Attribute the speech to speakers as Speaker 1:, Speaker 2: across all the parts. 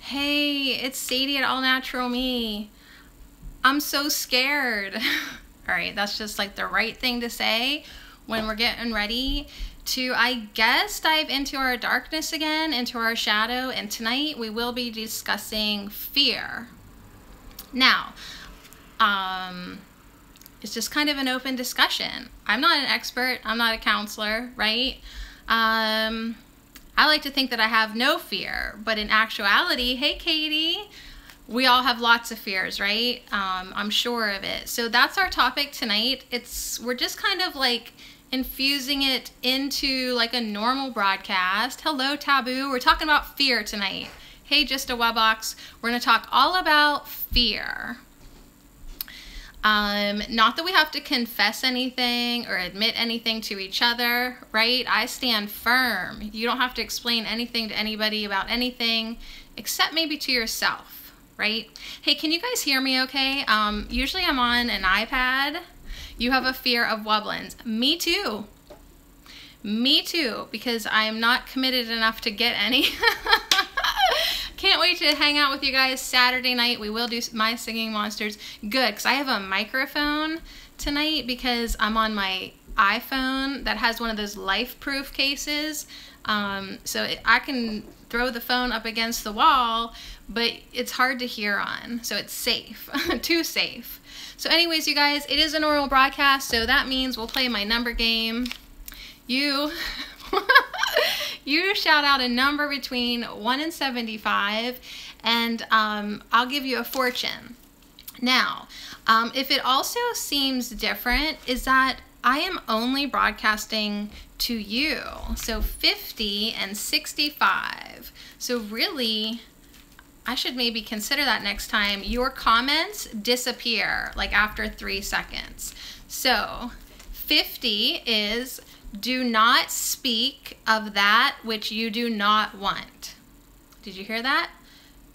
Speaker 1: Hey, it's Sadie at All Natural Me. I'm so scared. All right, that's just like the right thing to say when we're getting ready to, I guess, dive into our darkness again, into our shadow. And tonight we will be discussing fear. Now, it's just kind of an open discussion. I'm not an expert. I'm not a counselor, right? I like to think that I have no fear, but in actuality, hey Katie, we all have lots of fears, right? I'm sure of it. So that's our topic tonight. We're just kind of like infusing it into like a normal broadcast. Hello, Taboo. We're talking about fear tonight. Hey, just a Webbox. We're gonna talk all about fear. Not that we have to confess anything or admit anything to each other, right? I stand firm. You don't have to explain anything to anybody about anything except maybe to yourself, right? Hey, can you guys hear me okay? Usually I'm on an iPad. You have a fear of wobblins. Me too. Me too, because I'm not committed enough to get any. Can't wait to hang out with you guys Saturday night. We will do My Singing Monsters. Good, because I have a microphone tonight because I'm on my iPhone that has one of those life-proof cases. I can throw the phone up against the wall, but it's hard to hear on, so it's safe. Too safe. So anyways, you guys, it is a normal broadcast, so that means we'll play my number game. You shout out a number between 1 and 75, and I'll give you a fortune. Now, if it also seems different, is that I am only broadcasting to you. So 50 and 65. So really, I should maybe consider that next time. Your comments disappear like after 3 seconds. So 50 is, do not speak of that which you do not want. Did you hear that?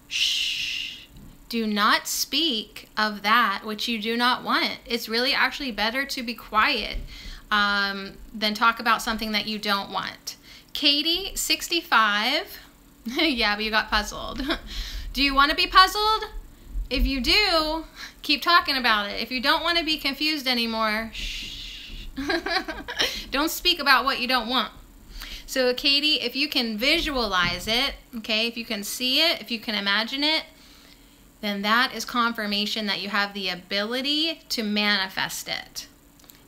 Speaker 1: Shh. Do not speak of that which you do not want. It's really actually better to be quiet than talk about something that you don't want. Katie, 65. Yeah, but you got puzzled. Do you want to be puzzled? If you do, keep talking about it. If you don't want to be confused anymore, shh. Don't speak about what you don't want. So Katie, if you can visualize it, okay, if you can see it, if you can imagine it, then that is confirmation that you have the ability to manifest it.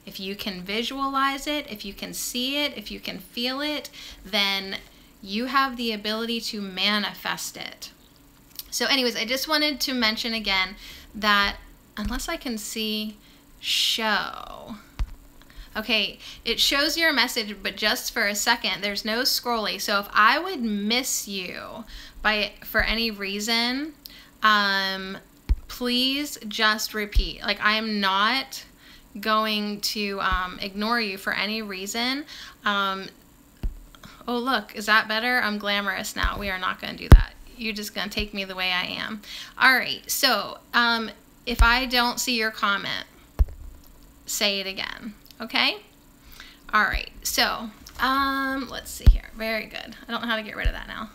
Speaker 1: If you can visualize it, if you can see it, if you can feel it, then you have the ability to manifest it. So anyways, I just wanted to mention again that unless I can see show. Okay, it shows your message, but just for a second. There's no scrolling. So if I would miss you for any reason, please just repeat. Like, I'm not going to ignore you for any reason. Oh, look, is that better? I'm glamorous now. We are not going to do that. You're just going to take me the way I am. All right, so if I don't see your comment, say it again. Okay? All right, so let's see here. Very good. I don't know how to get rid of that now.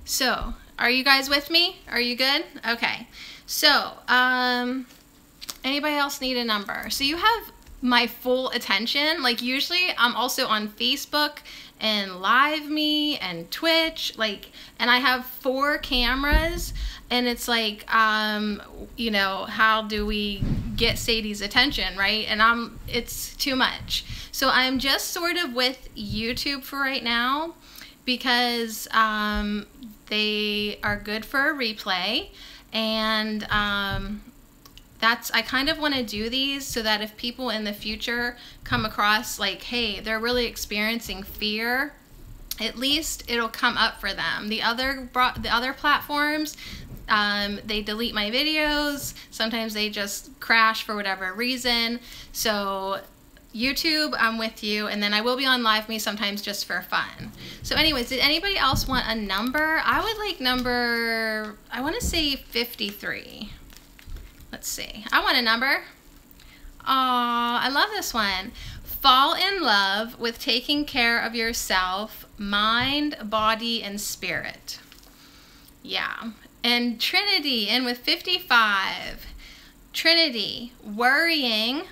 Speaker 1: So, are you guys with me? Are you good? Okay. So, anybody else need a number? So you have my full attention. Like, usually I'm also on Facebook and Live Me and Twitch, like, and I have 4 cameras, and it's like, you know, how do we get Sadie's attention, right? And it's too much. So I'm just sort of with YouTube for right now because they are good for a replay, and I kind of want to do these so that if people in the future come across like, hey, they're really experiencing fear, at least it'll come up for them. The other platforms, they delete my videos. Sometimes they just crash for whatever reason. So YouTube, I'm with you, and then I will be on Live Me sometimes just for fun. So anyways, did anybody else want a number? I would like number, I want to say 53. Let's see. I want a number. Aw, I love this one. Fall in love with taking care of yourself, mind, body, and spirit. Yeah. And Trinity in with 55. Trinity, worrying.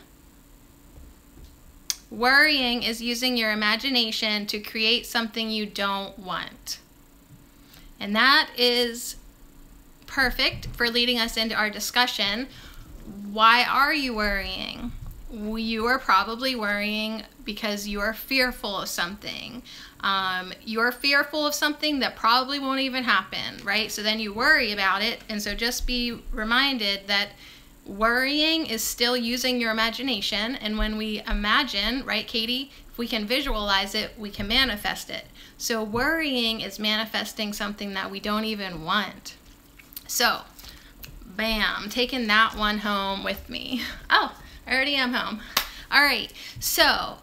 Speaker 1: Worrying is using your imagination to create something you don't want. And that is perfect for leading us into our discussion. Why are you worrying? You are probably worrying because you are fearful of something. You're fearful of something that probably won't even happen, right? So then you worry about it. And so just be reminded that worrying is still using your imagination. And when we imagine, right, Katie, if we can visualize it, we can manifest it. So worrying is manifesting something that we don't even want. So, bam, taking that one home with me. Oh, I already am home. All right, so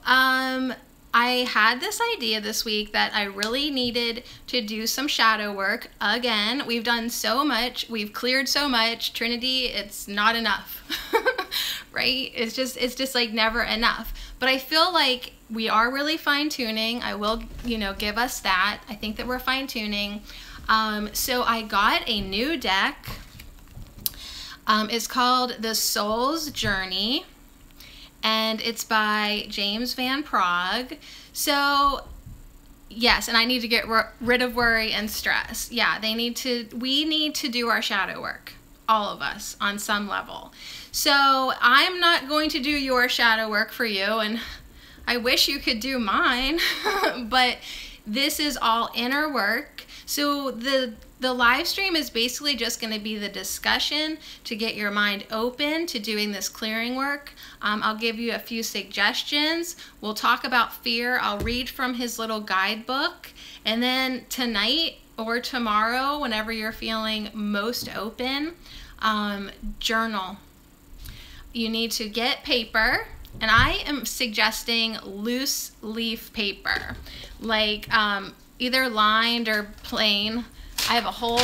Speaker 1: I had this idea this week that I really needed to do some shadow work. Again, we've done so much, we've cleared so much. Trinity, it's not enough, right? It's just like never enough. But I feel like we are really fine-tuning. I will, give us that. I think that we're fine-tuning. So I got a new deck. It's called The Soul's Journey, and it's by James Van Praagh. So yes, and I need to get rid of worry and stress. Yeah, we need to do our shadow work, all of us, on some level. So I'm not going to do your shadow work for you, and I wish you could do mine, but this is all inner work. So the live stream is basically just going to be the discussion to get your mind open to doing this clearing work. I'll give you a few suggestions. We'll talk about fear. I'll read from his little guidebook. And then tonight or tomorrow, whenever you're feeling most open, journal. You need to get paper. And I am suggesting loose leaf paper, like either lined or plain. I have a whole,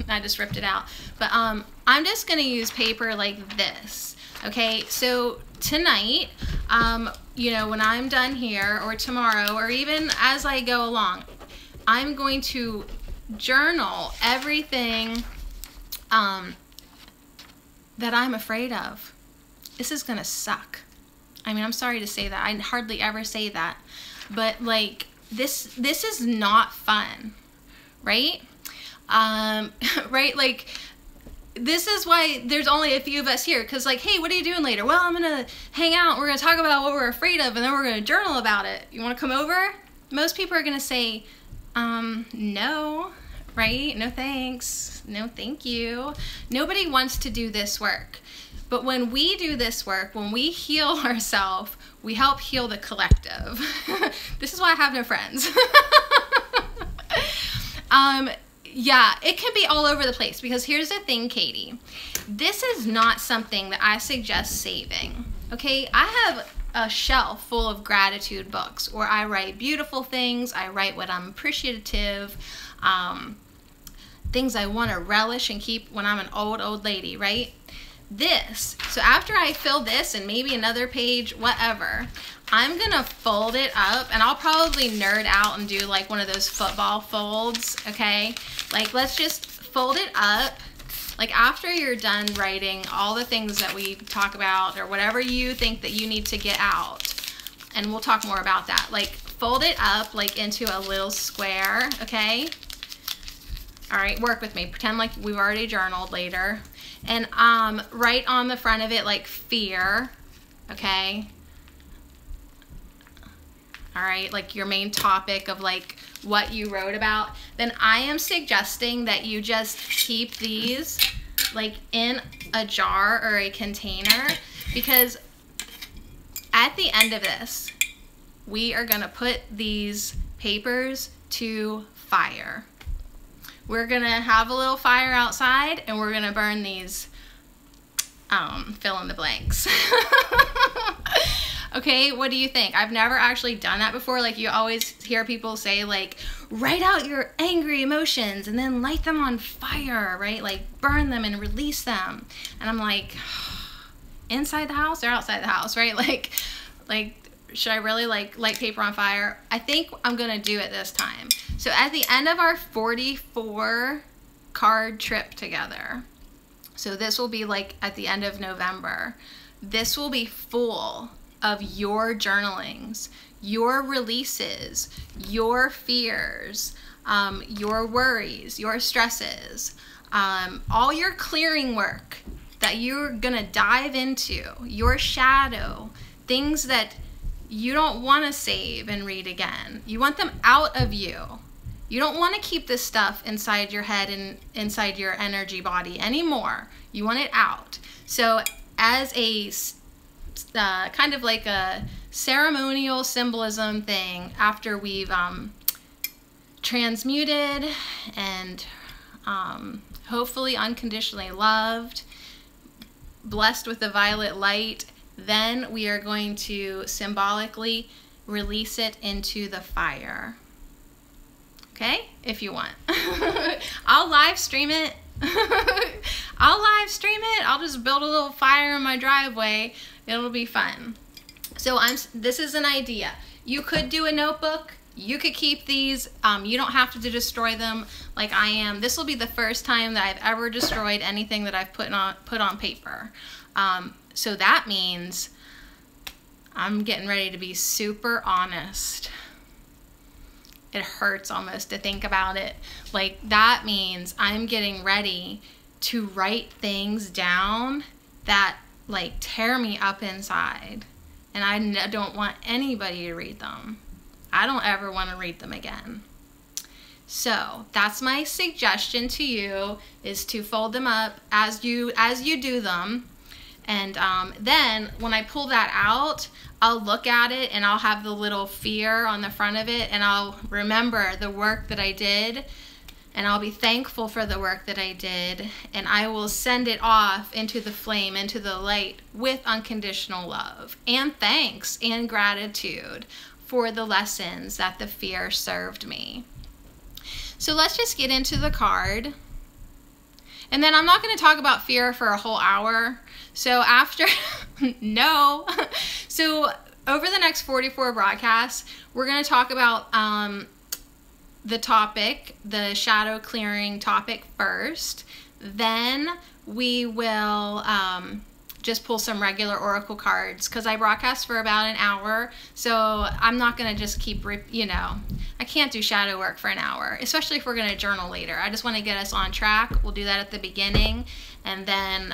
Speaker 1: I just ripped it out, but I'm just gonna use paper like this, okay? So tonight, when I'm done here, or tomorrow, or even as I go along, I'm going to journal everything that I'm afraid of. This is gonna suck. I mean, I'm sorry to say that. I hardly ever say that, but like this is not fun, right? Right? Like, this is why there's only a few of us here, because like, hey, what are you doing later? Well, I'm gonna hang out, we're gonna talk about what we're afraid of, and then we're gonna journal about it. You wanna come over? Most people are gonna say, no, right? No thanks, no thank you. Nobody wants to do this work. But when we do this work, when we heal ourselves, we help heal the collective. This is why I have no friends. Yeah, it can be all over the place, because here's the thing, Katie. This is not something that I suggest saving, okay? I have a shelf full of gratitude books where I write beautiful things. I write what I'm appreciative, things I want to relish and keep when I'm an old lady, right? So after I fill this and maybe another page, whatever, I'm gonna fold it up, and I'll probably nerd out and do like one of those football folds, okay? Like, let's just fold it up. Like, after you're done writing all the things that we talk about, or whatever you think that you need to get out, and we'll talk more about that, like, fold it up like into a little square, okay? All right, work with me. Pretend like we've already journaled later. And right on the front of it, like, fear, okay? All right, like your main topic of like what you wrote about. Then I am suggesting that you just keep these like in a jar or a container, because at the end of this, we are gonna put these papers to fire. We're gonna have a little fire outside, and we're gonna burn these fill in the blanks. Okay, what do you think? I've never actually done that before. Like, you always hear people say, like, write out your angry emotions and then light them on fire, right? Like, burn them and release them. And I'm like, inside the house or outside the house, right? Like, should I really like light paper on fire? I think I'm gonna do it this time. So at the end of our 44 card trip together. So this will be like at the end of November. This will be full of your journalings, your releases, your fears, your worries, your stresses, all your clearing work that you're gonna dive into, your shadow, things that you don't want to save and read again. You want them out of you. You don't want to keep this stuff inside your head and inside your energy body anymore. You want it out. So as a kind of like a ceremonial symbolism thing, after we've transmuted and hopefully unconditionally loved, blessed with the violet light, then we are going to symbolically release it into the fire. Okay? If you want. I'll live stream it. I'll just build a little fire in my driveway. It'll be fun. So this is an idea. You could do a notebook. You could keep these. You don't have to destroy them like I am. This will be the first time that I've ever destroyed anything that I've put on paper. So that means I'm getting ready to be super honest. It hurts almost to think about it. Like, that means I'm getting ready to write things down that like tear me up inside. And I don't want anybody to read them. I don't ever want to read them again. So that's my suggestion to you, is to fold them up as you do them. And then when I pull that out, I'll look at it and I'll have the little fear on the front of it, and I'll remember the work that I did, and I'll be thankful for the work that I did, and I will send it off into the flame, into the light, with unconditional love and thanks and gratitude for the lessons that the fear served me. So let's just get into the card. And then I'm not going to talk about fear for a whole hour. So after, no. So over the next 44 broadcasts, we're going to talk about the topic, the shadow clearing topic first. Then we will just pull some regular oracle cards, because I broadcast for about an hour. So I'm not going to just keep, I can't do shadow work for an hour, especially if we're going to journal later. I just want to get us on track. We'll do that at the beginning, and then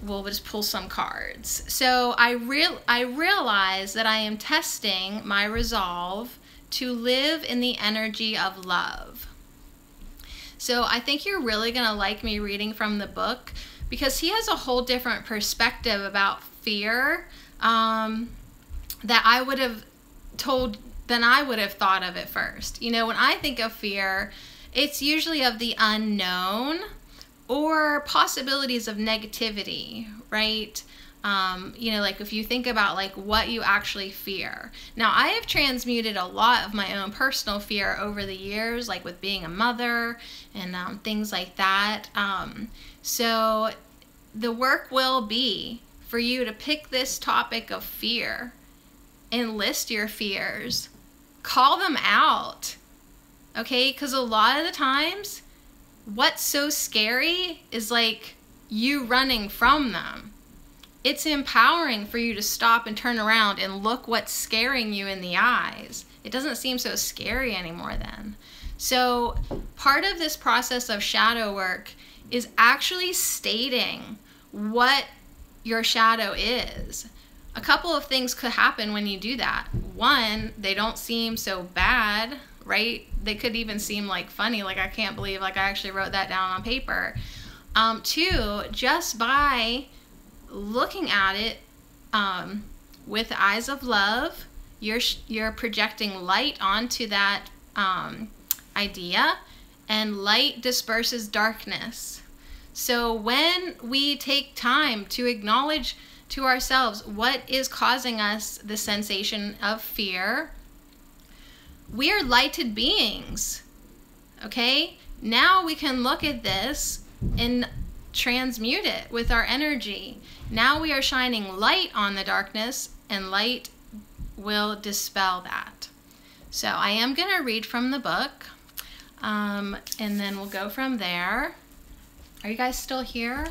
Speaker 1: we'll just pull some cards. So I realize that I am testing my resolve to live in the energy of love. So I think you're really going to like me reading from the book, because he has a whole different perspective about fear that I would have told than I would have thought of at first. When I think of fear, it's usually of the unknown or possibilities of negativity, right? Like if you think about like what you actually fear. Now, I have transmuted a lot of my own personal fear over the years, like with being a mother and things like that. So the work will be for you to pick this topic of fear and list your fears. Call them out, okay? Because a lot of the times, what's so scary is like you running from them. It's empowering for you to stop and turn around and look what's scaring you in the eyes. It doesn't seem so scary anymore then. So part of this process of shadow work is actually stating what your shadow is. A couple of things could happen when you do that. One, they don't seem so bad, right? They could even seem like funny, like I can't believe like I actually wrote that down on paper. Two, just by looking at it with the eyes of love, you're projecting light onto that idea, and light disperses darkness. So when we take time to acknowledge to ourselves what is causing us the sensation of fear, we are lighted beings, okay? Now we can look at this and transmute it with our energy. Now we are shining light on the darkness, and light will dispel that. So I am going to read from the book. And then we'll go from there. Are you guys still here?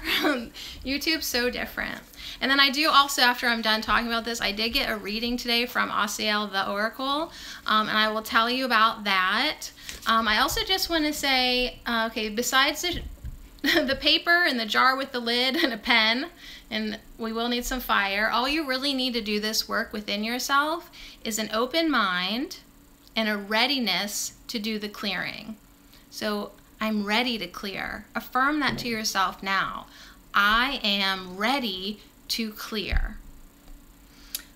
Speaker 1: YouTube's so different. And then I do also, after I'm done talking about this, I did get a reading today from Asiel the Oracle, and I will tell you about that. I also just want to say, okay, besides the paper and the jar with the lid and a pen, and we will need some fire, all you really need to do this work within yourself is an open mind and a readiness to do the clearing. So I'm ready to clear. Affirm that to yourself now. I am ready to clear.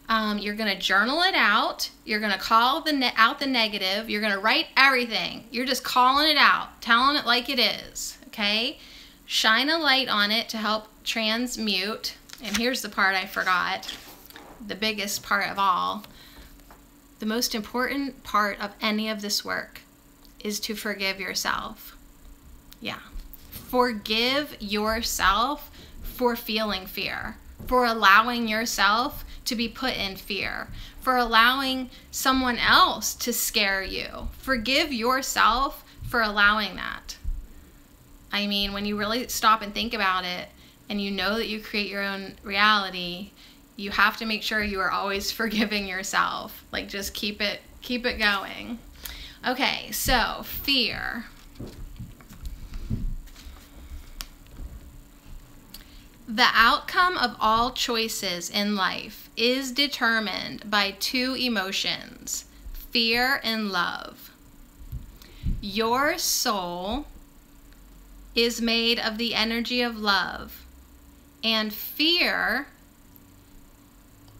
Speaker 1: You're going to journal it out. You're going to call out the negative. You're going to write everything. You're just calling it out, telling it like it is, okay? Shine a light on it to help transmute. And here's the part I forgot, the biggest part of all. The most important part of any of this work is to forgive yourself. Yeah. Forgive yourself for feeling fear, for allowing yourself to be put in fear, for allowing someone else to scare you. Forgive yourself for allowing that. I mean, when you really stop and think about it, and you know that you create your own reality, you have to make sure you are always forgiving yourself. Like, just keep it going. Okay, so fear. The outcome of all choices in life is determined by two emotions, fear and love. Your soul is made of the energy of love, and fear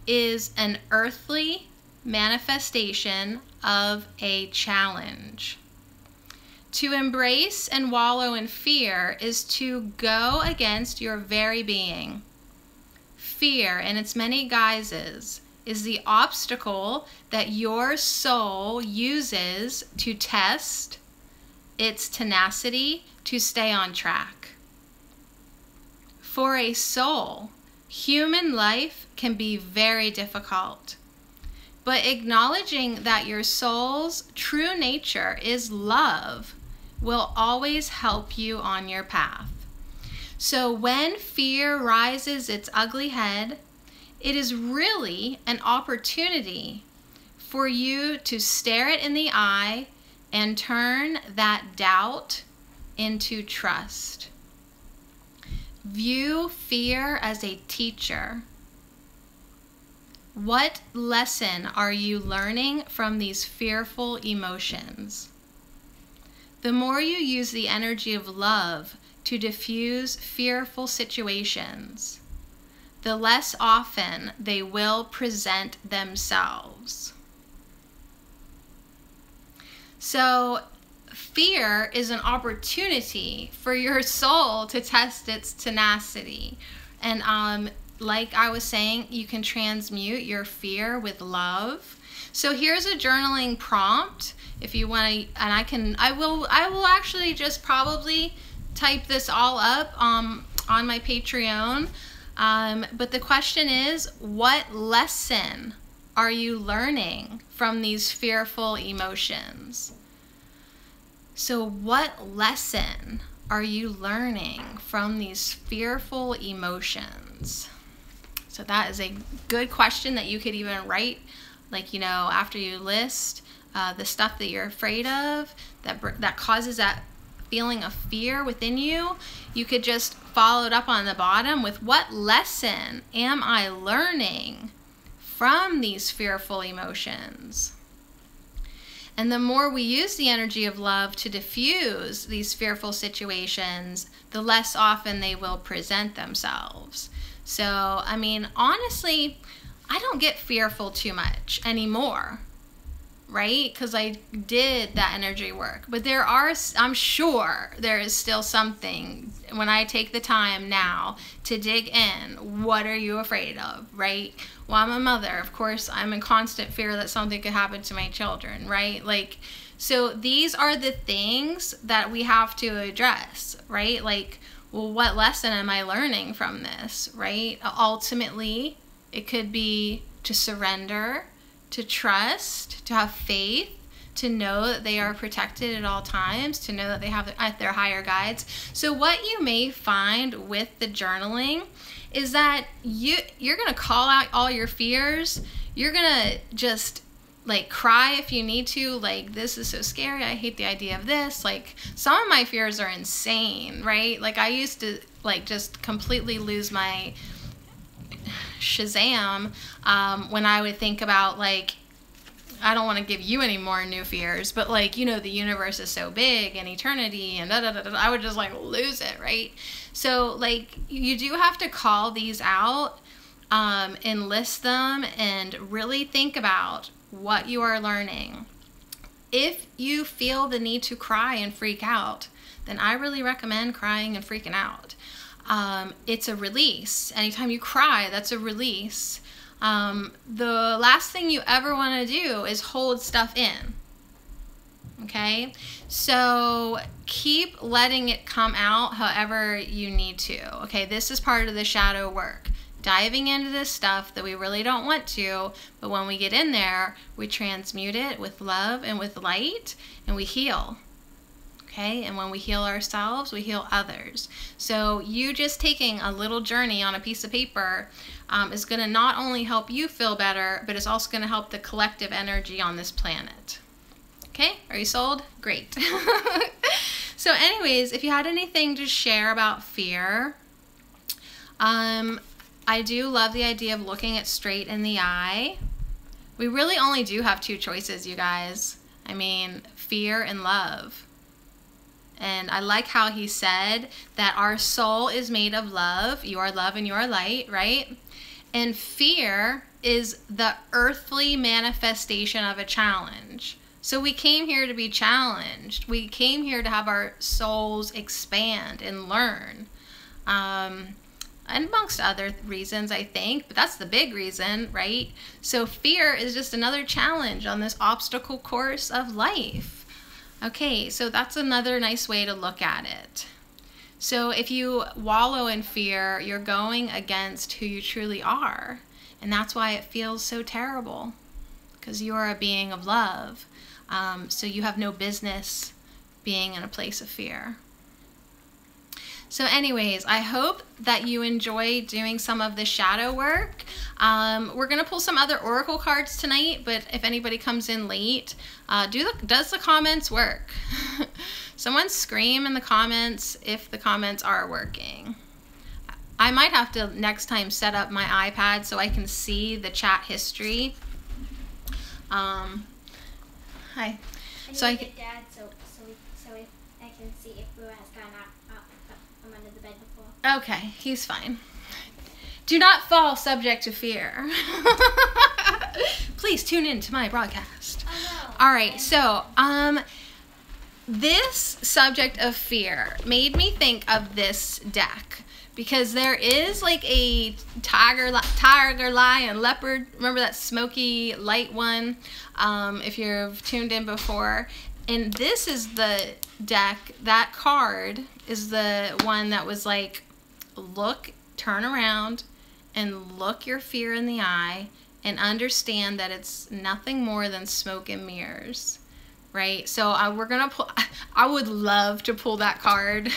Speaker 1: is an earthly manifestation of a challenge. To embrace and wallow in fear is to go against your very being. Fear, in its many guises, is the obstacle that your soul uses to test its tenacity to stay on track. For a soul, human life can be very difficult. But acknowledging that your soul's true nature is love will always help you on your path. So when fear rises its ugly head, it is really an opportunity for you to stare it in the eye and turn that doubt into trust. View fear as a teacher. What lesson are you learning from these fearful emotions? The more you use the energy of love to diffuse fearful situations, the less often they will present themselves. So, fear is an opportunity for your soul to test its tenacity. And like I was saying, you can transmute your fear with love. So here's a journaling prompt. If you want to, and I will actually just probably type this all up on my Patreon. But the question is, what lesson are you learning from these fearful emotions? So what lesson are you learning from these fearful emotions? So that is a good question that you could even write, like, you know, after you list the stuff that you're afraid of, that causes that feeling of fear within you, you could just follow it up on the bottom with, what lesson am I learning from these fearful emotions? And the more we use the energy of love to diffuse these fearful situations, the less often they will present themselves. So, I mean, honestly, I don't get fearful too much anymore, right? Because I did that energy work. But I'm sure there is still something when I take the time now to dig in. What are you afraid of, right? Well, I'm a mother. Of course, I'm in constant fear that something could happen to my children, right? Like, so these are the things that we have to address, right? Like, well, what lesson am I learning from this, right? Ultimately, it could be to surrender, to trust, to have faith, to know that they are protected at all times, to know that they have their higher guides. So what you may find with the journaling is that you're going to call out all your fears. You're going to just like cry if you need to, like, this is so scary, I hate the idea of this. Like, some of my fears are insane, right? Like, I used to like just completely lose my Shazam when I would think about, like, I don't want to give you any more new fears, but like, you know, the universe is so big and eternity and da da da da, I would just like lose it, right? So like, you do have to call these out, and list them, and really think about what you are learning. If you feel the need to cry and freak out, then I really recommend crying and freaking out. It's a release. Anytime you cry, that's a release. The last thing you ever want to do is hold stuff in. Okay? So keep letting it come out however you need to. Okay? This is part of the shadow work. Diving into this stuff that we really don't want to, but when we get in there, we transmute it with love and with light, and we heal. Okay? And when we heal ourselves, we heal others. So you just taking a little journey on a piece of paper is going to not only help you feel better, but it's also going to help the collective energy on this planet. Okay? Are you sold? Great. So anyways, if you had anything to share about fear, I do love the idea of looking it straight in the eye. We really only do have two choices, you guys. I mean, fear and love. And I like how he said that our soul is made of love. You are love and you are light, right? And fear is the earthly manifestation of a challenge. So we came here to be challenged. We came here to have our souls expand and learn. And amongst other reasons, I think, but that's the big reason, right? So fear is just another challenge on this obstacle course of life. Okay, so that's another nice way to look at it. So if you wallow in fear, you're going against who you truly are. And that's why it feels so terrible, because you are a being of love. So you have no business being in a place of fear. So anyways, I hope that you enjoy doing some of the shadow work. We're going to pull some other oracle cards tonight, but if anybody comes in late, does the comments work? Someone scream in the comments if the comments are working. I might have to next time set up my iPad so I can see the chat history. Hi.
Speaker 2: I need
Speaker 1: So
Speaker 2: to get Dad so I can see if Boo has gone out from under the bed before.
Speaker 1: Okay, he's fine. Do not fall subject to fear. Please tune in to my broadcast.
Speaker 2: Oh, no.
Speaker 1: All right, so this subject of fear made me think of this deck, because there is like a tiger, lion, leopard. Remember that smoky light one? If you've tuned in before. And this is the deck. That card is the one that was like, look, turn around and look your fear in the eye and understand that it's nothing more than smoke and mirrors. Right? So we're going to pull, I would love to pull that card,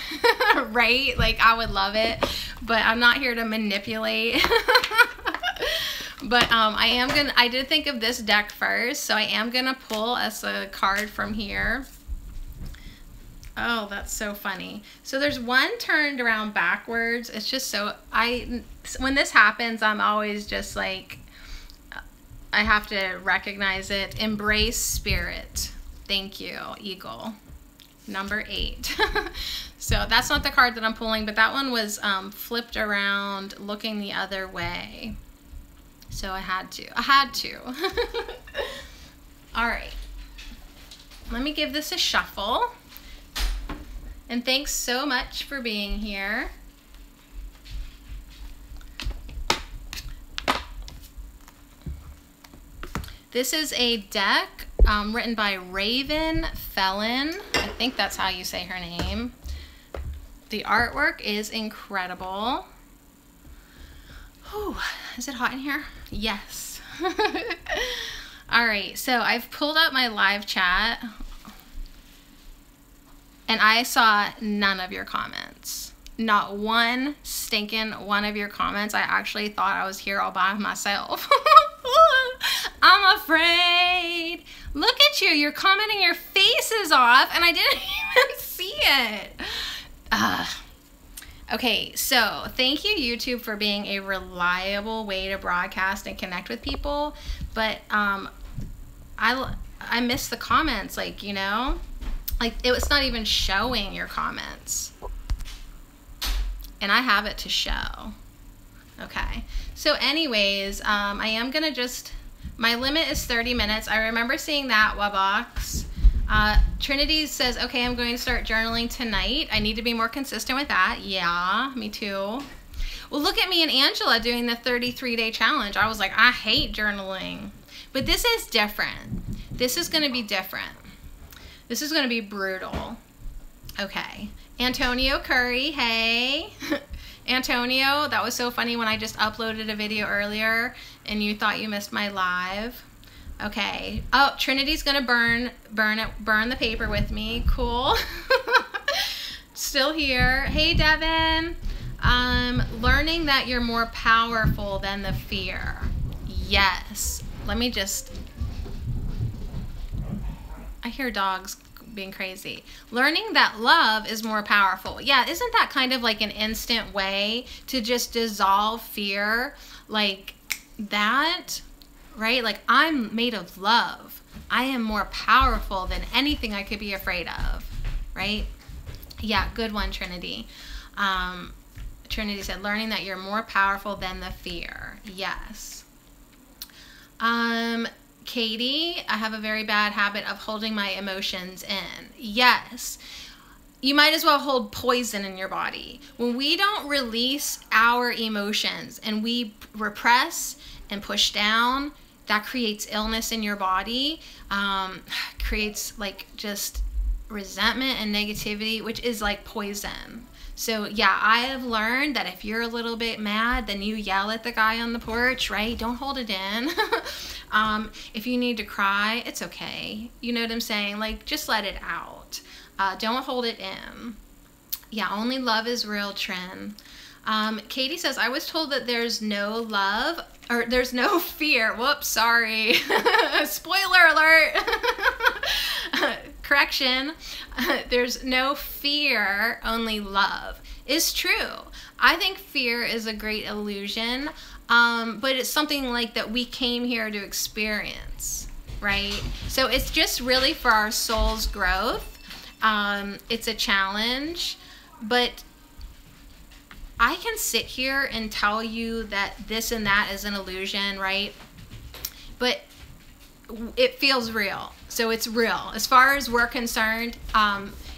Speaker 1: right? Like, I would love it, but I'm not here to manipulate. But I did think of this deck first, so I am going to pull us a card from here. Oh, that's so funny. So there's one turned around backwards. It's just so, when this happens, I'm always just like, I have to recognize it. Embrace spirit. Thank you, Eagle. Number 8. So that's not the card that I'm pulling, but that one was flipped around, looking the other way. So I had to. All right. Let me give this a shuffle. And thanks so much for being here. This is a deck written by Raven Felon. I think that's how you say her name. The artwork is incredible. Whew, is it hot in here? Yes. All right, so I've pulled up my live chat and I saw none of your comments. Not one stinking one of your comments. I actually thought I was here all by myself. I'm afraid. Look at you. You're commenting your faces off and I didn't even see it. Okay, so thank you, YouTube, for being a reliable way to broadcast and connect with people. But I miss the comments, like, you know? Like, it was not even showing your comments. And I have it to show. Okay. So anyways, I am going to just, my limit is 30 minutes. I remember seeing that Webbox. Trinity says, okay, I'm going to start journaling tonight. I need to be more consistent with that. Yeah, me too. Well, look at me and Angela doing the 33-day challenge. I was like, I hate journaling. But this is different. This is going to be different. This is going to be brutal. Okay. Antonio Curry, hey. Antonio, that was so funny when I just uploaded a video earlier and you thought you missed my live. Okay. Oh, Trinity's going to burn the paper with me. Cool. Still here. Hey, Devin. Learning that you're more powerful than the fear. Yes. Let me just... I hear dogs being crazy. Learning that love is more powerful. Yeah, isn't that kind of like an instant way to just dissolve fear? Like that, right? Like, I'm made of love. I am more powerful than anything I could be afraid of, right? Yeah, good one, Trinity. Trinity said, learning that you're more powerful than the fear. Yes. Katie, I have a very bad habit of holding my emotions in. Yes. You might as well hold poison in your body. When we don't release our emotions and we repress and push down, that creates illness in your body, creates like just resentment and negativity, which is like poison. So yeah, I have learned that if you're a little bit mad, then you yell at the guy on the porch, right? Don't hold it in. If you need to cry, it's okay. You know what I'm saying? Like, just let it out. Don't hold it in. Yeah, only love is real, Trin. Katie says, I was told that there's no love, or there's no fear. Whoops, sorry. Spoiler alert. Correction. There's no fear, only love. It's true. I think fear is a great illusion, but it's something like that we came here to experience, right? So it's just really for our soul's growth. It's a challenge, but I can sit here and tell you that this and that is an illusion, right? But it feels real. So it's real. As far as we're concerned,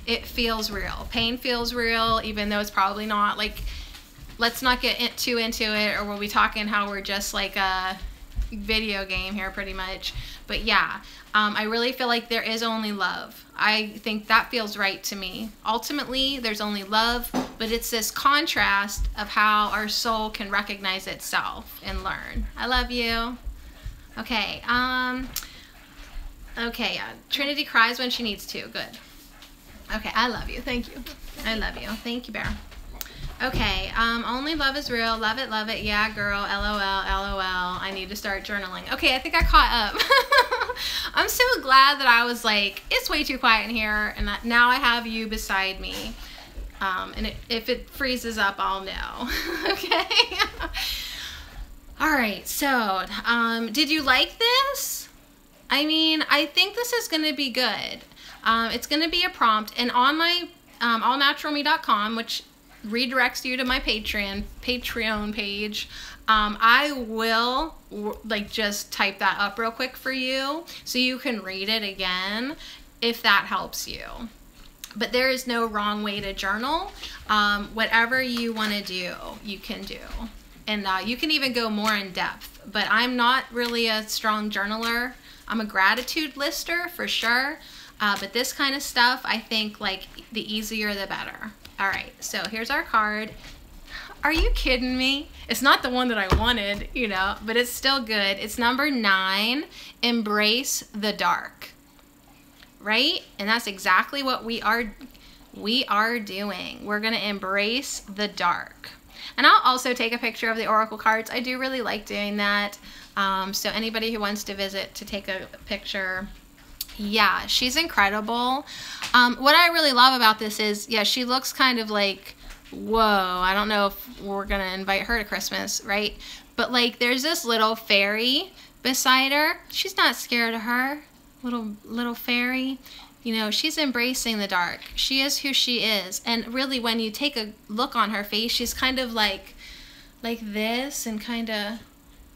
Speaker 1: it feels real. Pain feels real, even though it's probably not. Like, let's not get too into it, or we'll be talking how we're just like a video game here pretty much. But yeah, I really feel like there is only love. I think that feels right to me. Ultimately, there's only love, but it's this contrast of how our soul can recognize itself and learn. I love you. Okay, okay, Trinity cries when she needs to. Good. Okay, I love you. Thank you. I love you. Thank you, Bear. Okay, only love is real. Love it, love it. Yeah, girl. LOL, LOL. I need to start journaling. Okay, I think I caught up. I'm so glad that I was like, it's way too quiet in here, and now I have you beside me. And if it freezes up, I'll know. Okay. All right, so did you like this? I mean, I think this is going to be good. It's going to be a prompt, and on my allnaturalme.com, which redirects you to my Patreon page, I will like just type that up real quick for you so you can read it again if that helps you. But there is no wrong way to journal. Whatever you want to do, you can do. And you can even go more in depth. But I'm not really a strong journaler. I'm a gratitude lister for sure. But this kind of stuff, I think like the easier the better. All right, so here's our card. Are you kidding me? It's not the one that I wanted, you know, but it's still good. It's number 9, embrace the dark. Right? And that's exactly what we are doing. We're going to embrace the dark. And I'll also take a picture of the oracle cards. I do really like doing that. So anybody who wants to visit to take a picture, yeah, she's incredible. What I really love about this is, yeah, she looks kind of like, whoa, I don't know if we're going to invite her to Christmas, right? But like there's this little fairy beside her. She's not scared of her. Little fairy. You know, she's embracing the dark. She is who she is. And really, when you take a look on her face, she's kind of like this and kind of,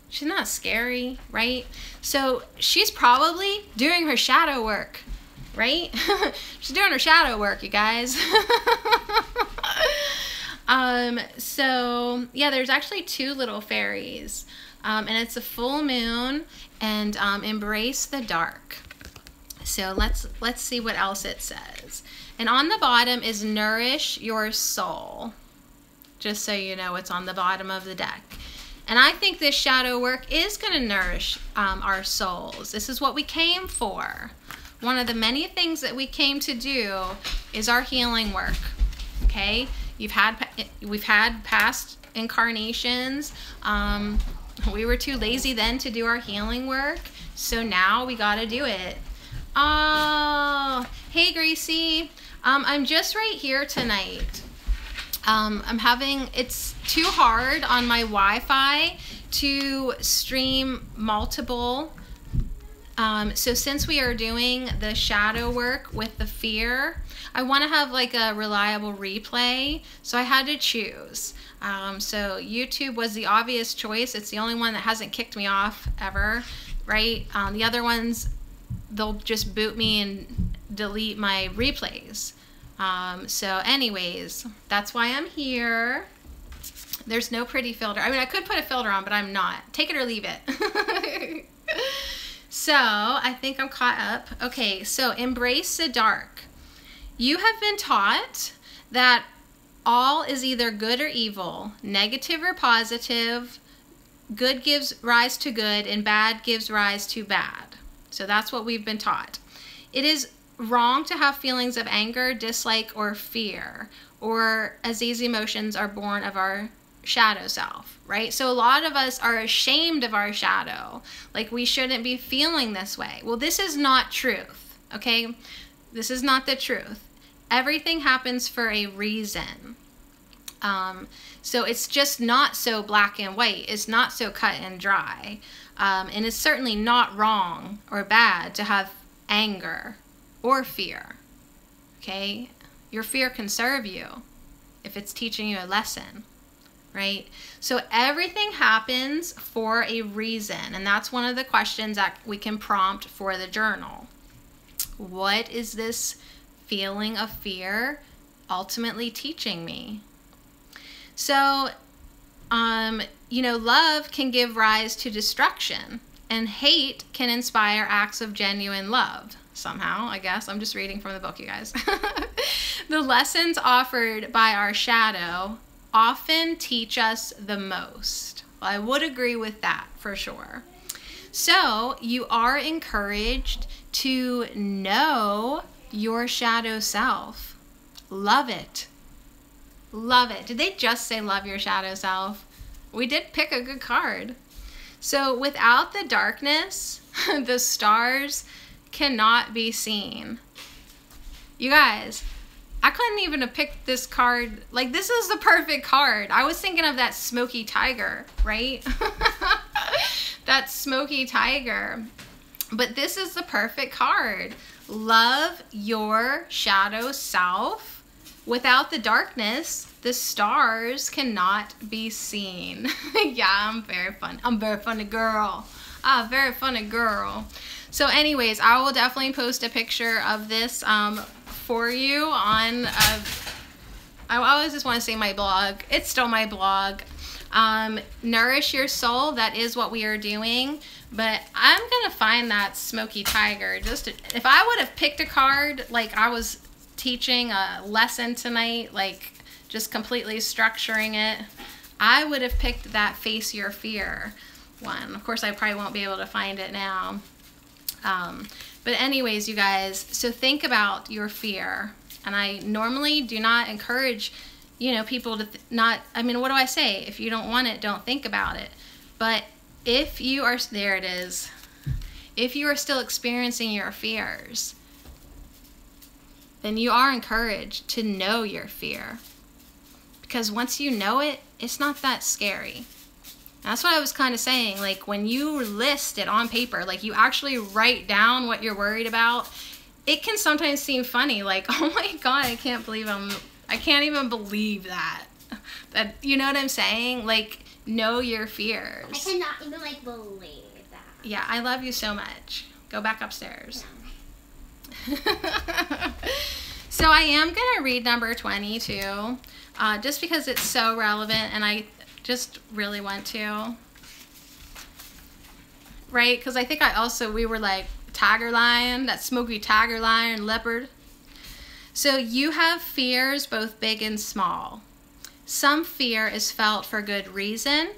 Speaker 1: she's not scary, right? So she's probably doing her shadow work, right? She's doing her shadow work, you guys. So yeah, there's actually 2 little fairies. And it's a full moon, and embrace the dark. So let's see what else it says. And on the bottom is nourish your soul. Just so you know, it's on the bottom of the deck. And I think this shadow work is going to nourish our souls. This is what we came for. One of the many things that we came to do is our healing work. Okay? We've had past incarnations. We were too lazy then to do our healing work. So now we got to do it. Oh, hey Gracie. I'm just right here tonight. It's too hard on my Wi-Fi to stream multiple. So since we are doing the shadow work with the fear, I want to have like a reliable replay. So I had to choose. So YouTube was the obvious choice. It's the only one that hasn't kicked me off ever, right? The other ones, they'll just boot me and delete my replays. So anyways, that's why I'm here. There's no pretty filter. I mean, I could put a filter on, but I'm not. Take it or leave it. So I think I'm caught up. Okay, so embrace the dark. You have been taught that all is either good or evil, negative or positive, good gives rise to good, and bad gives rise to bad. So that's what we've been taught. It is wrong to have feelings of anger, dislike, or fear, or as these emotions are born of our shadow self, right? So a lot of us are ashamed of our shadow, like we shouldn't be feeling this way. Well, this is not truth, okay? This is not the truth. Everything happens for a reason. So it's just not so black and white. It's not so cut and dry. And it's certainly not wrong or bad to have anger or fear, okay? Your fear can serve you if it's teaching you a lesson, right? So everything happens for a reason, and that's one of the questions that we can prompt for the journal. What is this feeling of fear ultimately teaching me? So, you know, love can give rise to destruction, and hate can inspire acts of genuine love. Somehow, I guess. I'm just reading from the book, you guys. The lessons offered by our shadow often teach us the most. Well, I would agree with that for sure. So you are encouraged to know your shadow self. Love it. Love it. Did they just say love your shadow self? We did pick a good card. So without the darkness, the stars cannot be seen. You guys, I couldn't even have picked this card. Like, this is the perfect card. I was thinking of that smoky tiger, right? That smoky tiger. But this is the perfect card. Love your shadow self. Without the darkness, the stars cannot be seen. Yeah, I'm very fun. I'm a very funny girl. Very funny girl. So anyways, I will definitely post a picture of this for you on, I always just want to say my blog. It's still my blog. Nourish your soul, that is what we are doing. But I'm going to find that smoky tiger. If I would have picked a card like I was teaching a lesson tonight, like just completely structuring it, I would have picked that face your fear one. Of course, I probably won't be able to find it now. But anyways, you guys, so think about your fear. And I normally do not encourage, you know, people to not, I mean, what do I say? If you don't want it, don't think about it. But if you are, there it is. If you are still experiencing your fears, then you are encouraged to know your fear. Because once you know it, it's not that scary. That's what I was kind of saying. Like when you list it on paper, like you actually write down what you're worried about, it can sometimes seem funny. Like, oh my God, I can't even believe that. That, you know what I'm saying? Like, know your fears.
Speaker 2: I cannot even like believe that.
Speaker 1: Yeah, I love you so much. Go back upstairs. So I am going to read number 22, just because it's so relevant and I just really want to. Right? Because I think we were like tiger lion, that smoky tiger lion, leopard. So you have fears both big and small. Some fear is felt for good reason.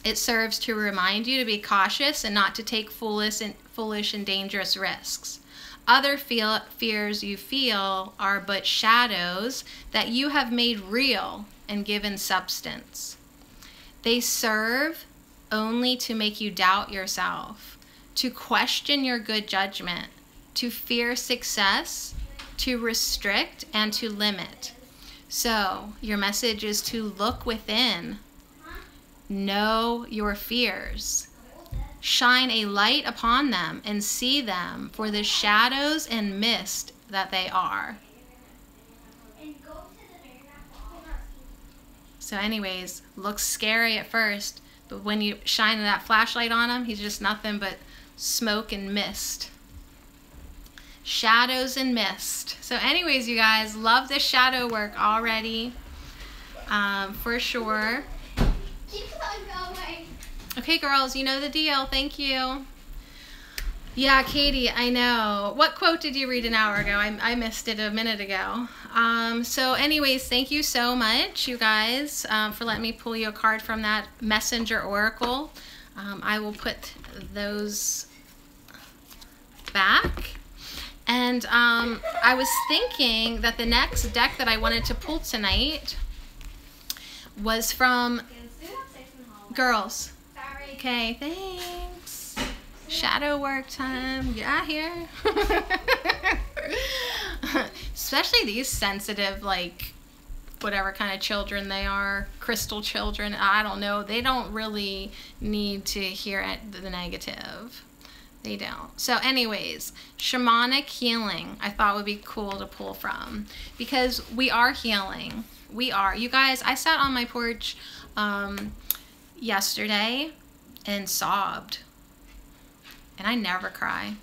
Speaker 1: It serves to remind you to be cautious and not to take foolish and dangerous risks. Other fears you feel are but shadows that you have made real and given substance. They serve only to make you doubt yourself, to question your good judgment, to fear success, to restrict, and to limit. So your message is to look within. Know your fears. Shine a light upon them and see them for the shadows and mist that they are. So anyways, looks scary at first, but when you shine that flashlight on him, he's just nothing but smoke and mist. Shadows and mist. So anyways, you guys, love this shadow work already, for sure.
Speaker 2: Keep on going.
Speaker 1: Okay, girls, you know the deal. Thank you. Yeah, Katie, I know. What quote did you read an hour ago? I missed it a minute ago. So anyways, thank you so much, you guys, for letting me pull you a card from that Messenger Oracle. I will put those back. And I was thinking that the next deck that I wanted to pull tonight was from girls.
Speaker 2: Sorry.
Speaker 1: Okay, thanks. Shadow work time. Yeah, here. Especially these sensitive, like, whatever kind of children they are, crystal children, I don't know. They don't really need to hear the negative. They don't. So anyways, shamanic healing I thought would be cool to pull from, because we are healing. We are. You guys, I sat on my porch yesterday and sobbed. And I never cry.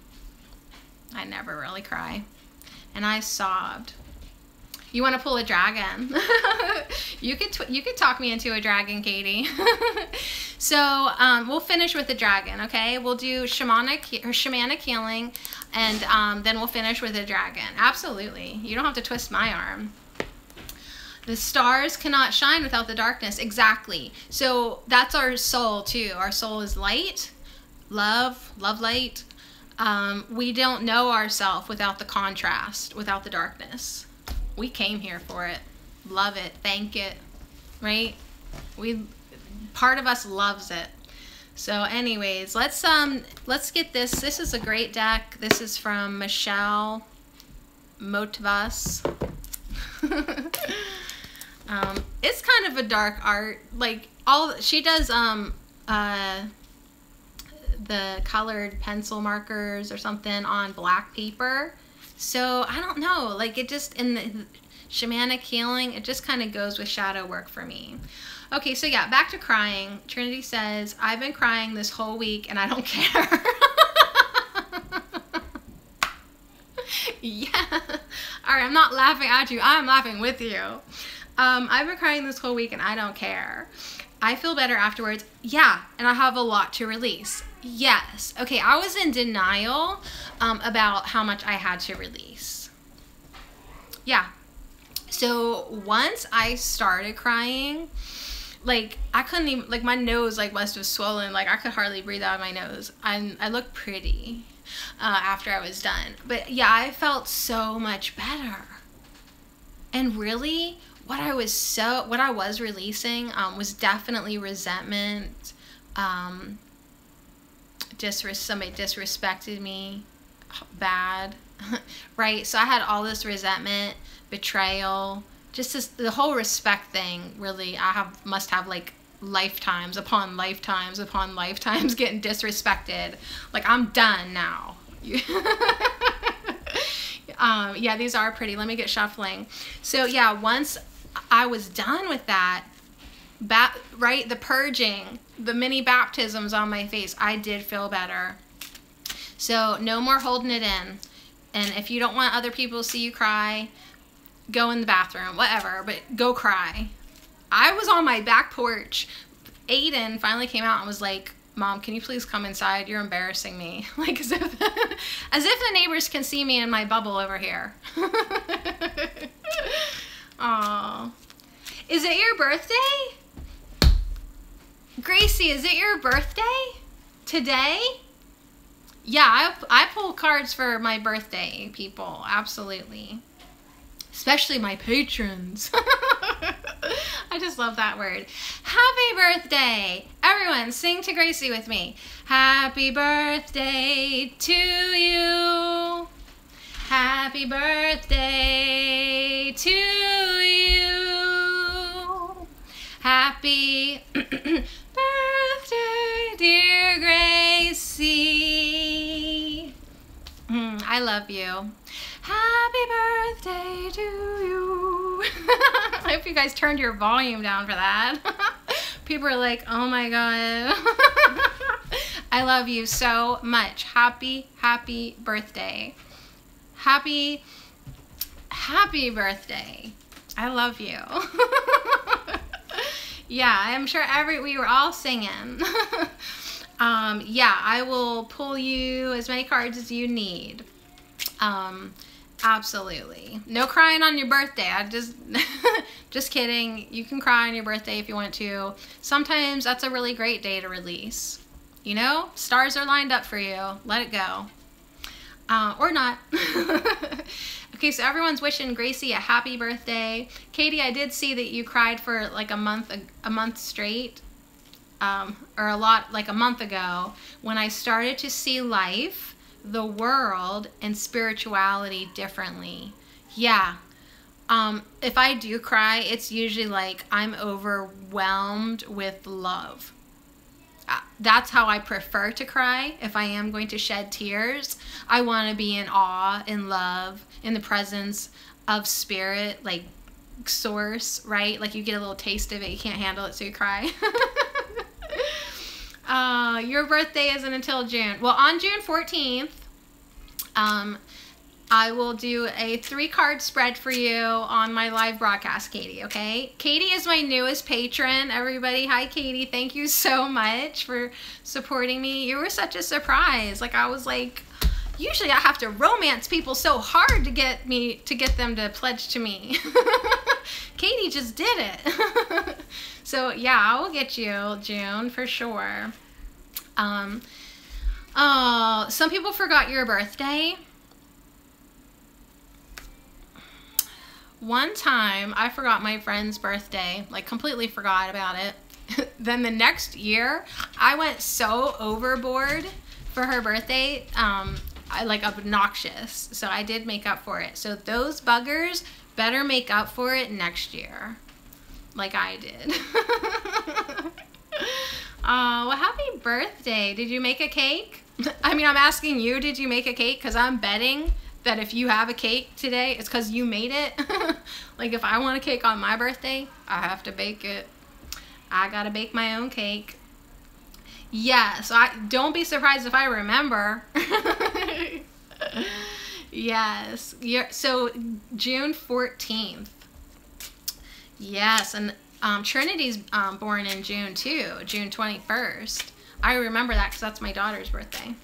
Speaker 1: I never really cry. And I sobbed. You want to pull a dragon? You could talk me into a dragon, Katie. So we'll finish with the dragon, okay? We'll do shamanic healing, and then we'll finish with a dragon. Absolutely. You don't have to twist my arm. The stars cannot shine without the darkness. Exactly. So that's our soul too. Our soul is light, love light. We don't know ourselves without the contrast, without the darkness. We came here for it. Love it. Thank it. Right? Part of us loves it. So anyways, let's get this. This is a great deck. This is from Michelle Motivas. It's kind of a dark art. Like she does the colored pencil markers or something on black paper. So I don't know, like it just, in the shamanic healing, it just kind of goes with shadow work for me. Okay, so yeah, back to crying. Trinity says, I've been crying this whole week and I don't care. Yeah. All right, I'm not laughing at you. I'm laughing with you. I've been crying this whole week and I don't care. I feel better afterwards. Yeah, and I have a lot to release. Yes. Okay, I was in denial about how much I had to release. Yeah. So once I started crying, like I couldn't even, like my nose like must have swollen, like I could hardly breathe out of my nose. I looked pretty after I was done. But yeah, I felt so much better. And really what I was releasing was definitely resentment. Somebody disrespected me bad, right? So I had all this resentment, betrayal, just the whole respect thing. Really, must have like lifetimes upon lifetimes upon lifetimes getting disrespected. Like, I'm done now. Yeah, these are pretty. Let me get shuffling. So yeah, once I was done with that, right, the purging, the mini baptisms on my face, I did feel better. So no more holding it in. And if you don't want other people to see you cry, go in the bathroom, whatever, but go cry. I was on my back porch. Aiden finally came out and was like, Mom, can you please come inside? You're embarrassing me. Like, as if the neighbors can see me in my bubble over here. Aw. Is it your birthday? Gracie, is it your birthday today? Yeah, I pull cards for my birthday, people. Absolutely. Especially my patrons. I just love that word. Happy birthday. Everyone, sing to Gracie with me. Happy birthday to you. Happy birthday to you. Happy birthday, dear Gracie. I love you. Happy birthday to you. I hope you guys turned your volume down for that. People are like, oh my God. I love you so much. Happy birthday. Happy birthday. I love you. Yeah, I'm sure we were all singing. Yeah, I will pull you as many cards as you need. Absolutely. No crying on your birthday. Just kidding. You can cry on your birthday if you want to. Sometimes that's a really great day to release. You know, stars are lined up for you. Let it go. Or not. Okay, so everyone's wishing Gracie a happy birthday. Katie, I did see that you cried for like a month straight. Or like a month ago, when I started to see life, the world, and spirituality differently. Yeah. If I do cry, it's usually like I'm overwhelmed with love. That's how I prefer to cry. If I am going to shed tears, I want to be in awe, in love, in the presence of spirit, like source, right? Like you get a little taste of it, you can't handle it, so you cry. Your birthday isn't until June. Well, on June 14th, I will do a 3-card spread for you on my live broadcast, Katie, okay? Katie is my newest patron, everybody. Hi, Katie. Thank you so much for supporting me. You were such a surprise. Like, I was like, usually I have to romance people so hard to get them to pledge to me. Katie just did it. So, yeah, I will get you, June, for sure. Oh, some people forgot your birthday. One time, I forgot my friend's birthday, like completely forgot about it. Then the next year, I went so overboard for her birthday, like obnoxious. So I did make up for it. So those buggers better make up for it next year, like I did. Well, happy birthday. Did you make a cake? I mean, I'm asking you, did you make a cake? Because I'm betting that if you have a cake today, it's because you made it. Like, if I want a cake on my birthday, I have to bake it. I gotta bake my own cake. Yeah, so don't be surprised if I remember. Yes. So, June 14th. Yes, and Trinity's born in June too, June 21st. I remember that because that's my daughter's birthday.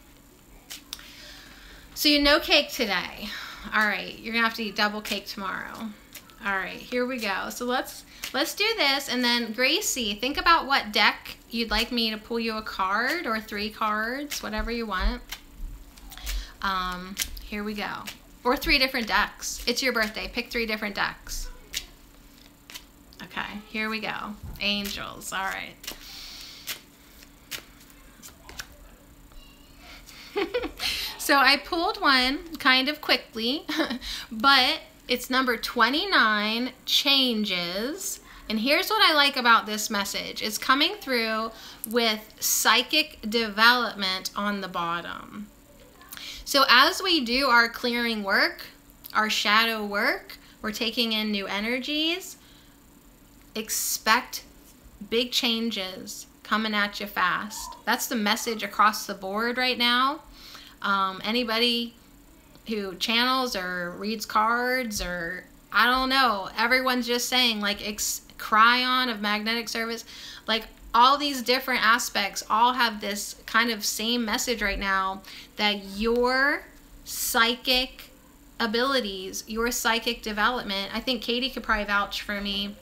Speaker 1: So no cake today. All right, you're gonna have to eat double cake tomorrow. All right, here we go. So let's do this, and then Gracie, think about what deck you'd like me to pull you a card or 3 cards, whatever you want. Here we go. Or 3 different decks. It's your birthday. Pick 3 different decks. Okay, here we go. Angels. All right. So I pulled one kind of quickly, but it's number 29, changes. And here's what I like about this message. It's coming through with psychic development on the bottom. So as we do our clearing work, our shadow work, we're taking in new energies, expect big changes coming at you fast. That's the message across the board right now. Anybody who channels or reads cards, or I don't know, everyone's just saying, like, Cryon of magnetic service, like all these different aspects all have this kind of same message right now, that your psychic abilities, your psychic development, I think Katie could probably vouch for me,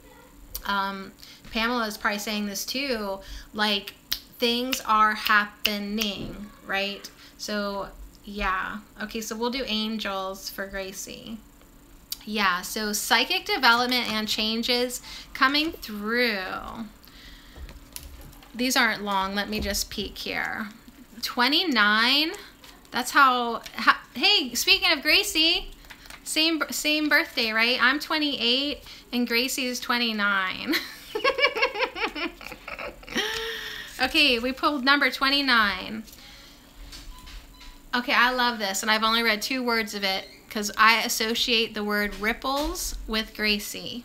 Speaker 1: Pamela is probably saying this too, like things are happening, right? So yeah, okay, so we'll do angels for Gracie. Yeah, so psychic development and changes coming through. These aren't long, let me just peek here. 29, that's how hey, speaking of Gracie, same birthday, right? I'm 28 and Gracie is 29. Okay, we pulled number 29. Okay, I love this, and I've only read 2 words of it because I associate the word ripples with Gracie.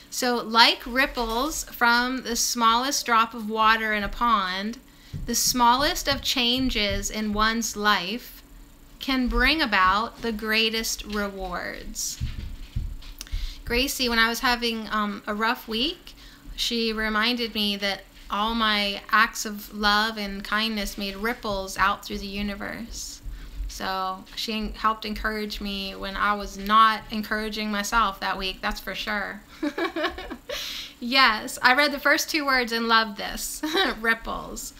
Speaker 1: So like ripples from the smallest drop of water in a pond, the smallest of changes in one's life can bring about the greatest rewards. Gracie, when I was having a rough week, she reminded me that all my acts of love and kindness made ripples out through the universe. So she helped encourage me when I was not encouraging myself that week, that's for sure. Yes, I read the first 2 words and loved this, ripples.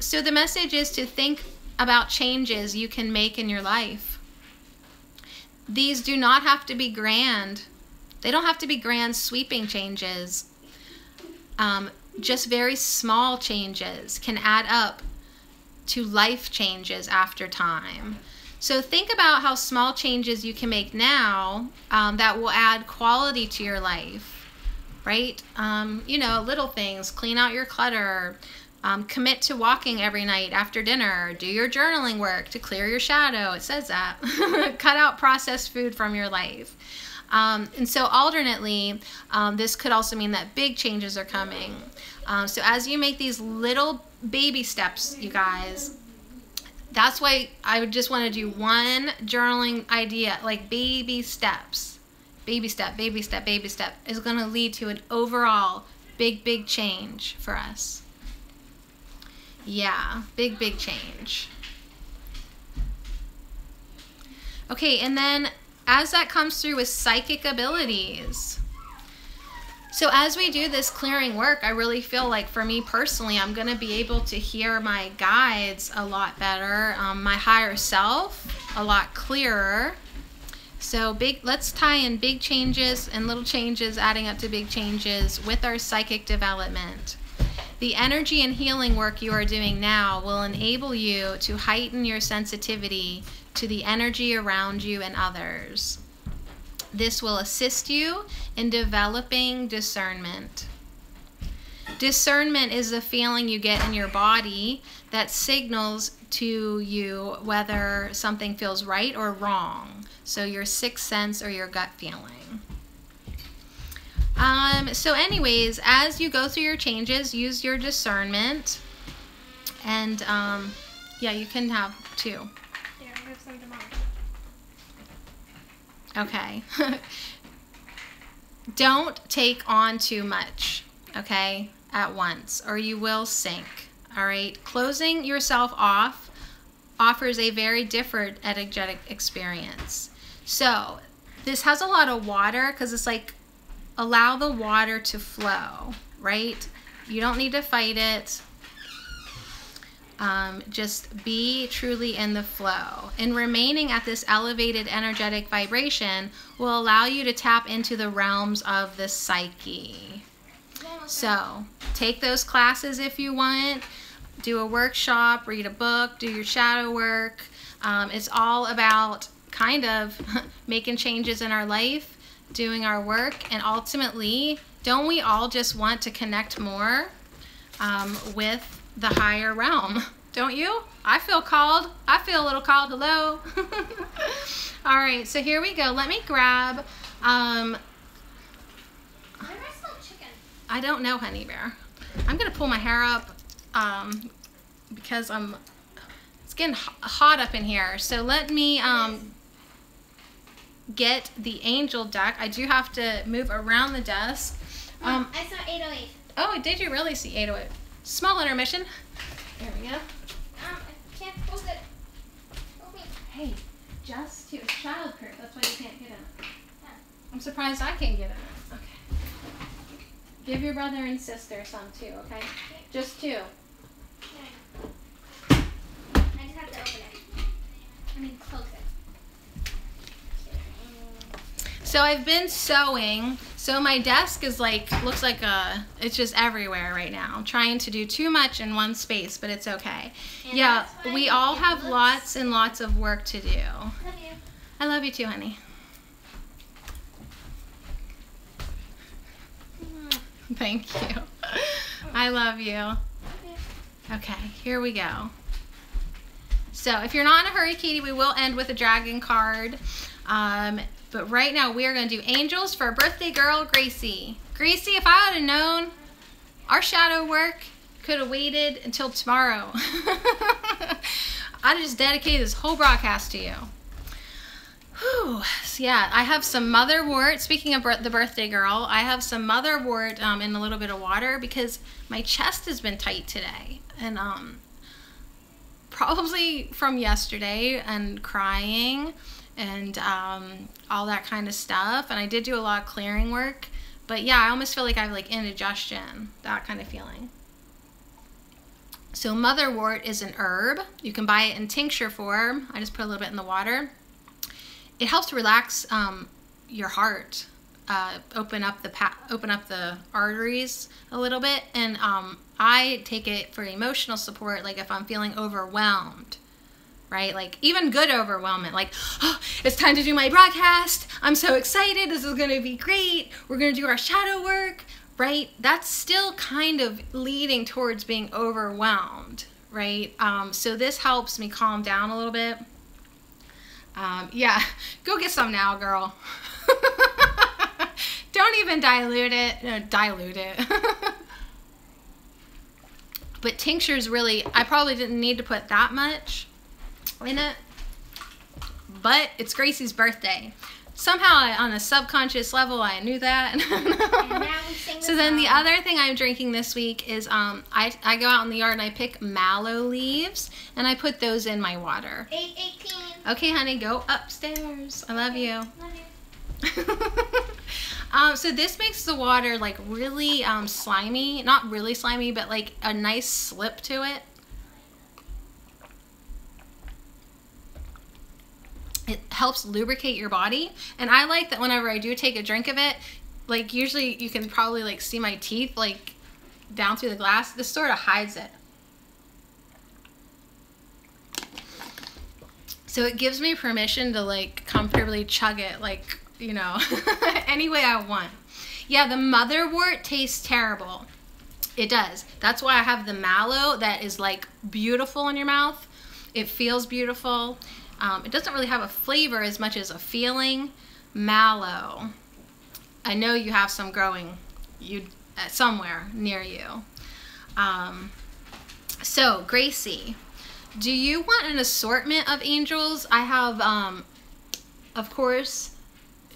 Speaker 1: So the message is to think about changes you can make in your life. These do not have to be grand. They don't have to be grand sweeping changes. Just very small changes can add up to life changes after time. So think about how small changes you can make now that will add quality to your life, right? You know, little things, clean out your clutter, commit to walking every night after dinner, do your journaling work to clear your shadow, it says that. Cut out processed food from your life. And so alternately, this could also mean that big changes are coming. So as you make these little baby steps, you guys, that's why I would just want to do one journaling idea, like baby steps. Baby step, baby step, baby step is going to lead to an overall big change for us. Yeah, big change. Okay, and then as that comes through with psychic abilities. So as we do this clearing work, I really feel like for me personally, I'm going to be able to hear my guides a lot better, my higher self a lot clearer. So let's tie in big changes and little changes adding up to big changes with our psychic development. The energy and healing work you are doing now will enable you to heighten your sensitivity to the energy around you and others. This will assist you in developing discernment. Discernment is the feeling you get in your body that signals to you whether something feels right or wrong. So your sixth sense or your gut feeling. So anyways, as you go through your changes, use your discernment. And yeah, you can have 2.
Speaker 2: Yeah, I have some tomorrow.
Speaker 1: Okay. Don't take on too much, okay, at once, or you will sink, all right? Closing yourself off offers a very different energetic experience. So this has a lot of water because it's like allow the water to flow, right? You don't need to fight it. Just be truly in the flow. And remaining at this elevated energetic vibration will allow you to tap into the realms of the psyche. So take those classes if you want. Do a workshop, read a book, do your shadow work. It's all about kind of making changes in our life, doing our work, and ultimately, don't we all just want to connect more with the higher realm? Don't you? I feel called. I feel a little called. Hello. All right, so here we go. Let me grab.
Speaker 2: Where do I smell chicken?
Speaker 1: I don't know, honey bear. I'm gonna pull my hair up because it's getting hot up in here. So let me get the angel deck. I do have to move around the desk.
Speaker 2: I saw 808.
Speaker 1: Oh, did you really see 808? Small intermission. There we go.
Speaker 2: I can't hold it. Hold me.
Speaker 1: Hey, just to it's childproof. That's why you can't get in it. Yeah. I'm surprised I can't get in it. Okay. Give your brother and sister some too, okay? Just two.
Speaker 2: I just have to open it. I mean, close it.
Speaker 1: So I've been sewing. So my desk is like, looks like it's just everywhere right now. I'm trying to do too much in one space, but it's okay.
Speaker 2: And
Speaker 1: yeah, we all have lots and lots of work to do.
Speaker 2: Love you.
Speaker 1: I love you too, honey. Thank you. I love you. Okay, here we go. So if you're not in a hurry, Katie, we will end with a dragon card. But right now we are going to do angels for birthday girl Gracie. Gracie, if I would have known our shadow work could have waited until tomorrow. I just dedicated this whole broadcast to you. Whew. So yeah, I have some motherwort. Speaking of the birthday girl, I have some motherwort in a little bit of water because my chest has been tight today. And probably from yesterday and crying and all that kind of stuff. And I did do a lot of clearing work. But yeah, I almost feel like I have like indigestion, that kind of feeling. So motherwort is an herb. You can buy it in tincture form. I just put a little bit in the water. It helps to relax your heart, open up the arteries a little bit. And I take it for emotional support, like if I'm feeling overwhelmed. Right? Like even good overwhelmment, like, oh, it's time to do my broadcast. I'm so excited. This is going to be great. We're going to do our shadow work, right? That's still kind of leading towards being overwhelmed, right? So this helps me calm down a little bit. Yeah, go get some now, girl. Don't even dilute it. No, dilute it. But tinctures really, I probably didn't need to put that much in it, but it's Gracie's birthday. Somehow on a subconscious level I knew that.
Speaker 2: And now we sing
Speaker 1: So then the other thing I'm drinking this week is I go out in the yard and I pick mallow leaves and I put those in my water.
Speaker 2: 8:18.
Speaker 1: Okay, honey, go upstairs. I love you.
Speaker 2: Love you.
Speaker 1: So this makes the water like really slimy, not really slimy, but like a nice slip to it. It helps lubricate your body. And I like that whenever I do take a drink of it, like usually you can probably like see my teeth like down through the glass. This sort of hides it. So it gives me permission to like comfortably chug it like, you know, any way I want. Yeah, the motherwort tastes terrible. It does. That's why I have the mallow that is like beautiful in your mouth. It feels beautiful. It doesn't really have a flavor as much as a feeling. Mallow. I know you have some growing somewhere near you. So, Gracie, do you want an assortment of angels? I have, of course,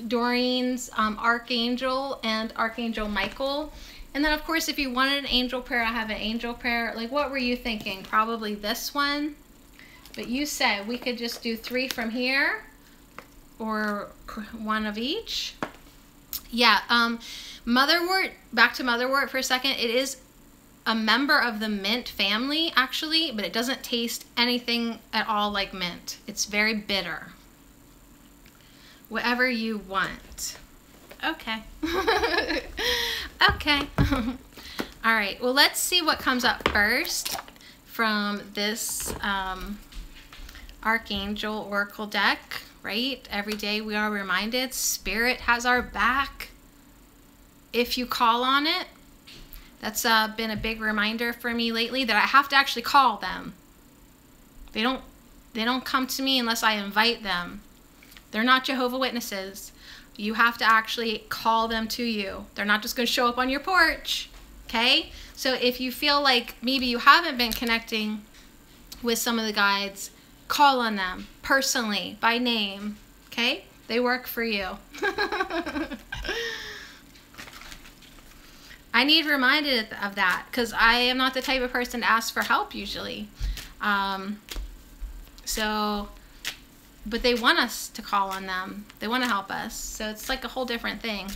Speaker 1: Doreen's Archangel and Archangel Michael. And then, of course, if you wanted an angel prayer, I have an angel prayer. Like, what were you thinking? Probably this one. But you said we could just do 3 from here. or one of each. Yeah, motherwort, back to motherwort for a second. It is a member of the mint family, actually, but it doesn't taste anything at all like mint. It's very bitter. Whatever you want. Okay. Okay. All right, well, let's see what comes up first from this Archangel Oracle deck, right? Every day we are reminded Spirit has our back if you call on it. That's been a big reminder for me lately that I have to actually call them. They don't come to me unless I invite them. They're not Jehovah's Witnesses. You have to actually call them to you. They're not just going to show up on your porch. Okay? So if you feel like maybe you haven't been connecting with some of the guides, call on them personally, by name. Okay? They work for you. I need reminded of that because I am not the type of person to ask for help usually. But they want us to call on them. They want to help us. So it's like a whole different thing.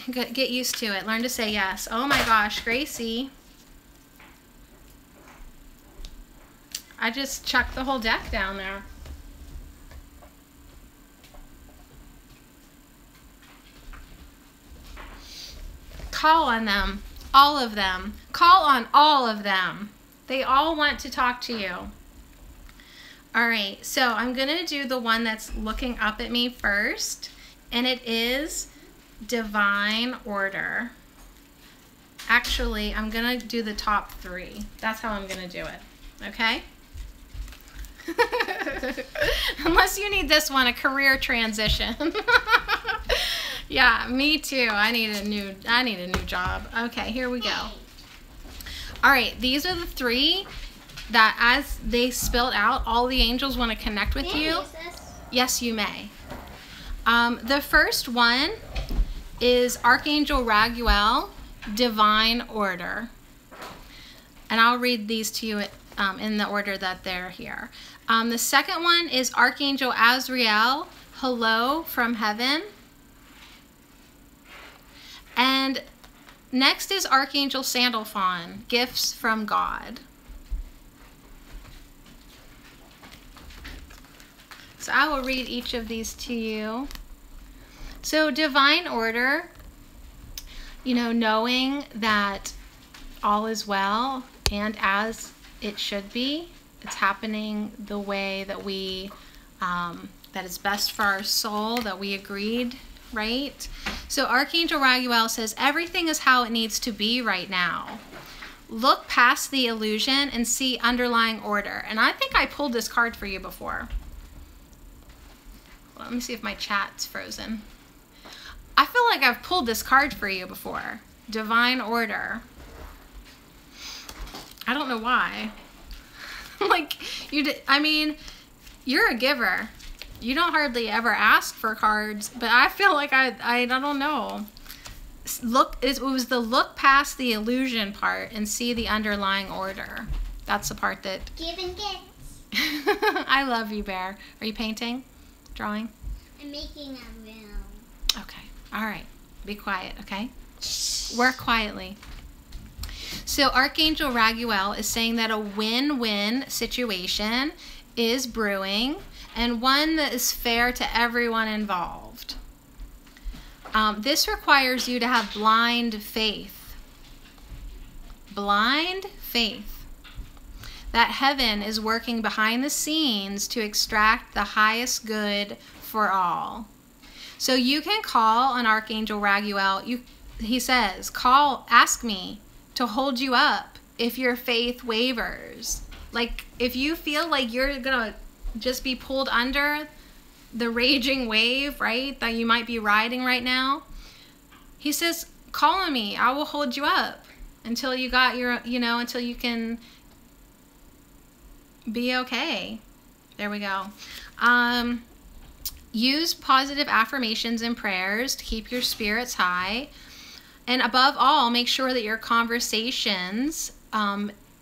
Speaker 1: Get used to it. Learn to say yes. Oh my gosh, Gracie. I just chucked the whole deck down there. Call on them. All of them. Call on all of them. They all want to talk to you. All right, so I'm going to do the one that's looking up at me first, and it is Divine Order. Actually, I'm going to do the top 3. That's how I'm going to do it, okay? Unless you need this one, a career transition. Yeah, me too. I need a new job. Okay, here we go. All right, these are the 3 that as they spelled out, all the angels want to connect with you. Yes, you may. The first one is Archangel Raguel, Divine Order. And I'll read these to you in the order that they're here. The second one is Archangel Azrael, Hello from Heaven. And next is Archangel Sandalphon, Gifts from God. So I will read each of these to you. So Divine Order, you know, knowing that all is well and as it should be. It's happening the way that we, that is best for our soul, that we agreed, right? So Archangel Raguel says, everything is how it needs to be right now. Look past the illusion and see underlying order. And I think I pulled this card for you before. Let me see if my chat's frozen. I feel like I've pulled this card for you before. Divine Order. I don't know why. Like, I mean, you're a giver. You don't hardly ever ask for cards, but I feel like I don't know. It was the look past the illusion part and see the underlying order. That's the part that...
Speaker 2: Giving gifts.
Speaker 1: I love you, Bear. Are you painting? Drawing?
Speaker 2: I'm making a room.
Speaker 1: Okay. All right. Be quiet, okay? Work quietly. So Archangel Raguel is saying that a win-win situation is brewing and one that is fair to everyone involved. This requires you to have blind faith. Blind faith. That heaven is working behind the scenes to extract the highest good for all. So you can call on Archangel Raguel. He says, ask me to hold you up if your faith wavers. Like, if you feel like you're gonna just be pulled under the raging wave, right, that you might be riding right now, he says, call on me. I will hold you up until you got your, until you can be okay. There we go. Use positive affirmations and prayers to keep your spirits high. And above all, make sure that your conversations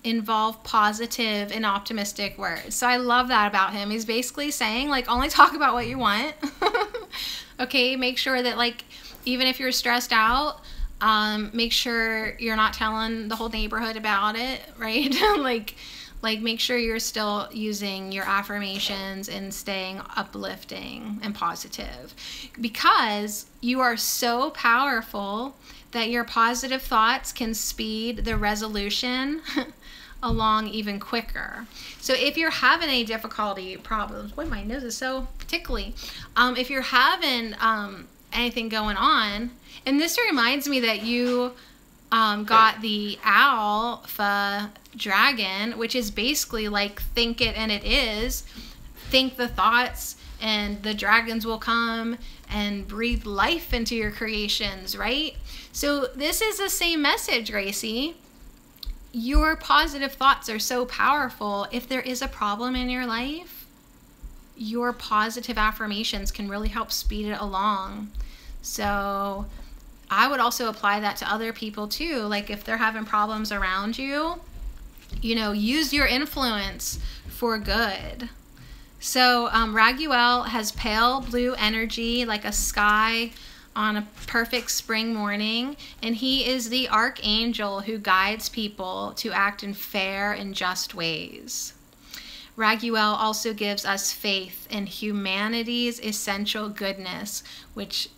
Speaker 1: involve positive and optimistic words. So I love that about him. He's basically saying, like, only talk about what you want. Okay, make sure that, like, even if you're stressed out, make sure you're not telling the whole neighborhood about it, right? like make sure you're still using your affirmations and staying uplifting and positive, because you are so powerful that your positive thoughts can speed the resolution along even quicker. So if you're having any difficulty, problems, boy, my nose is so tickly. If you're having anything going on, and this reminds me that you got the alpha dragon, which is basically like think it and it is. Think the thoughts and the dragons will come and breathe life into your creations, right? So this is the same message, Gracie. Your positive thoughts are so powerful. If there is a problem in your life, your positive affirmations can really help speed it along. So I would also apply that to other people too. Like if they're having problems around you, you know, use your influence for good. So Raguel has pale blue energy like a sky on a perfect spring morning, and he is the archangel who guides people to act in fair and just ways. Raguel also gives us faith in humanity's essential goodness, which,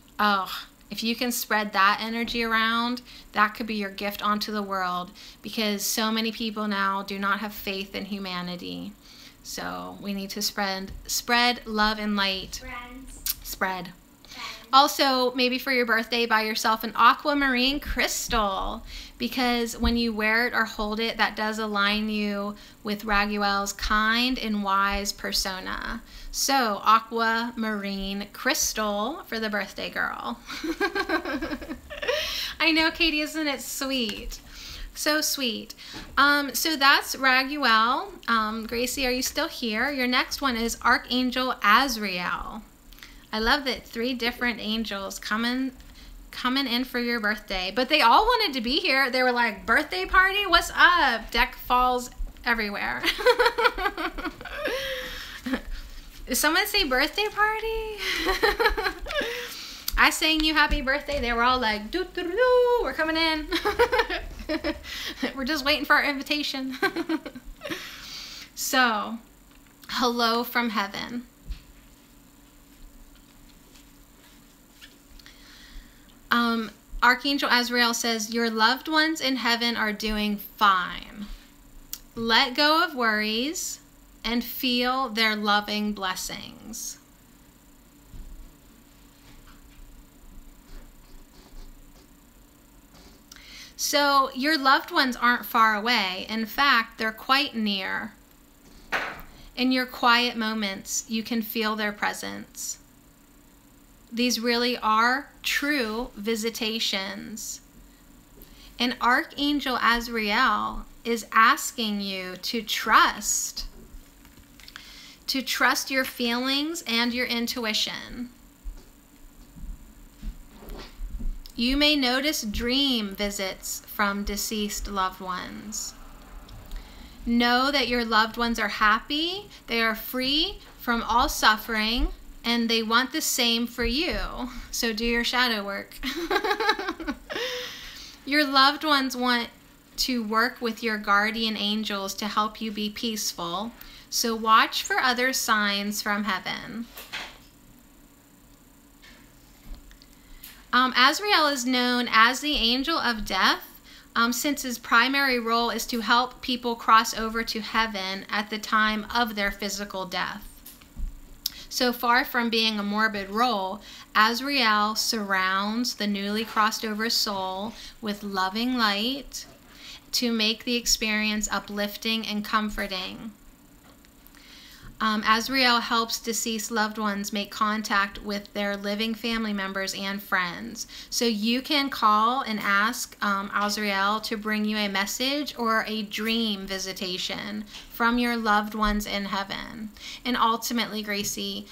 Speaker 1: if you can spread that energy around, that could be your gift onto the world, because so many people now do not have faith in humanity. So we need to spread love and light. Spread. Also, maybe for your birthday, buy yourself an aquamarine crystal, because when you wear it or hold it, that does align you with Raguel's kind and wise persona. So, aquamarine crystal for the birthday girl. I know, Katie, isn't it sweet? So sweet. So that's Raguel. Gracie, are you still here? Your next one is Archangel Azrael. I love that 3 different angels coming in for your birthday. But they all wanted to be here. They were like, birthday party? What's up? Deck falls everywhere. Did someone say birthday party? I sang you happy birthday. They were all like, doo doo doo, we're coming in. We're just waiting for our invitation. So, hello from heaven. Archangel Azrael says, your loved ones in heaven are doing fine. Let go of worries and feel their loving blessings. So your loved ones aren't far away. In fact, they're quite near. In your quiet moments, you can feel their presence. These really are true visitations. And Archangel Azrael is asking you to trust your feelings and your intuition. You may notice dream visits from deceased loved ones. Know that your loved ones are happy, they are free from all suffering, and they want the same for you. So do your shadow work. Your loved ones want to work with your guardian angels to help you be peaceful. So watch for other signs from heaven. Azrael is known as the angel of death, since his primary role is to help people cross over to heaven at the time of their physical death. So far from being a morbid role, Azrael surrounds the newly crossed over soul with loving light to make the experience uplifting and comforting. Azrael helps deceased loved ones make contact with their living family members and friends. So you can call and ask Azrael to bring you a message or a dream visitation from your loved ones in heaven. And ultimately, Gracie,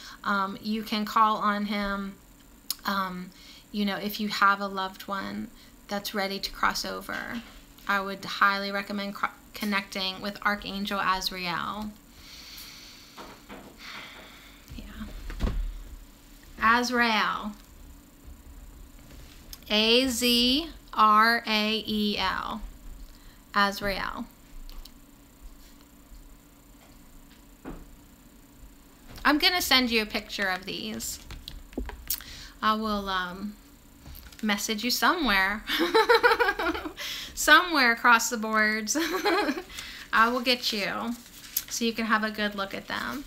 Speaker 1: you can call on him, if you have a loved one that's ready to cross over. I would highly recommend connecting with Archangel Azrael. Yeah. Azrael. A-Z-R-A-E-L. Azrael. I'm going to send you a picture of these. I will message you somewhere. Somewhere across the boards. I will get you so you can have a good look at them.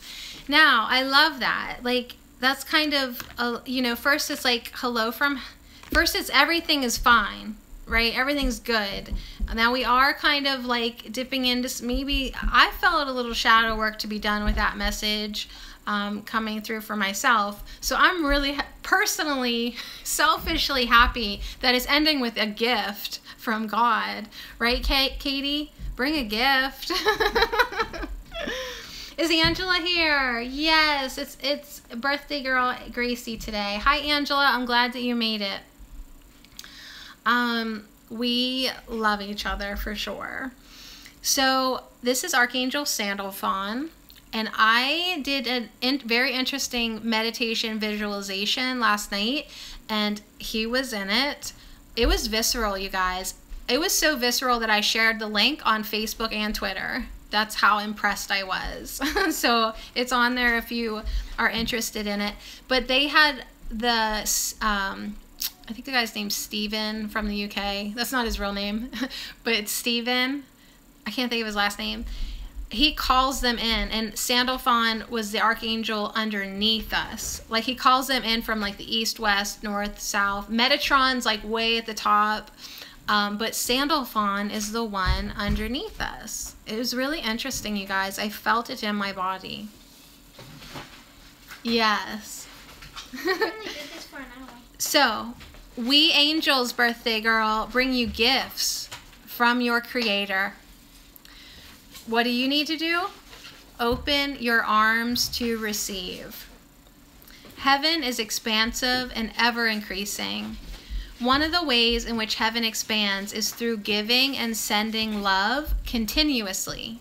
Speaker 1: Now, I love that. Like, that's kind of, you know, first it's like hello from, first it's everything is fine, right? Everything's good. Now we are kind of like dipping into, maybe I felt a little shadow work to be done with that message. Coming through for myself. So I'm really personally, selfishly happy that it's ending with a gift from God. Right, Katie? Bring a gift. Is Angela here? Yes, it's birthday girl Gracie today. Hi, Angela. I'm glad that you made it. We love each other for sure. So this is Archangel Sandalphon. And I did a very interesting meditation visualization last night, and he was in it. It was visceral, you guys. It was so visceral that I shared the link on Facebook and Twitter. That's how impressed I was. So it's on there if you are interested in it. But they had the, I think the guy's name's Steven from the UK. That's not his real name, but it's Steven. I can't think of his last name. He calls them in, and Sandalphon was the archangel underneath us. Like, he calls them in from like the east, west, north, south. Metatron's like way at the top, but Sandalphon is the one underneath us. It was really interesting, you guys. I felt it in my body. Yes.
Speaker 2: I only did this for an hour.
Speaker 1: So, we angels, birthday girl, bring you gifts from your creator. What do you need to do? Open your arms to receive. Heaven is expansive and ever increasing. One of the ways in which heaven expands is through giving and sending love continuously.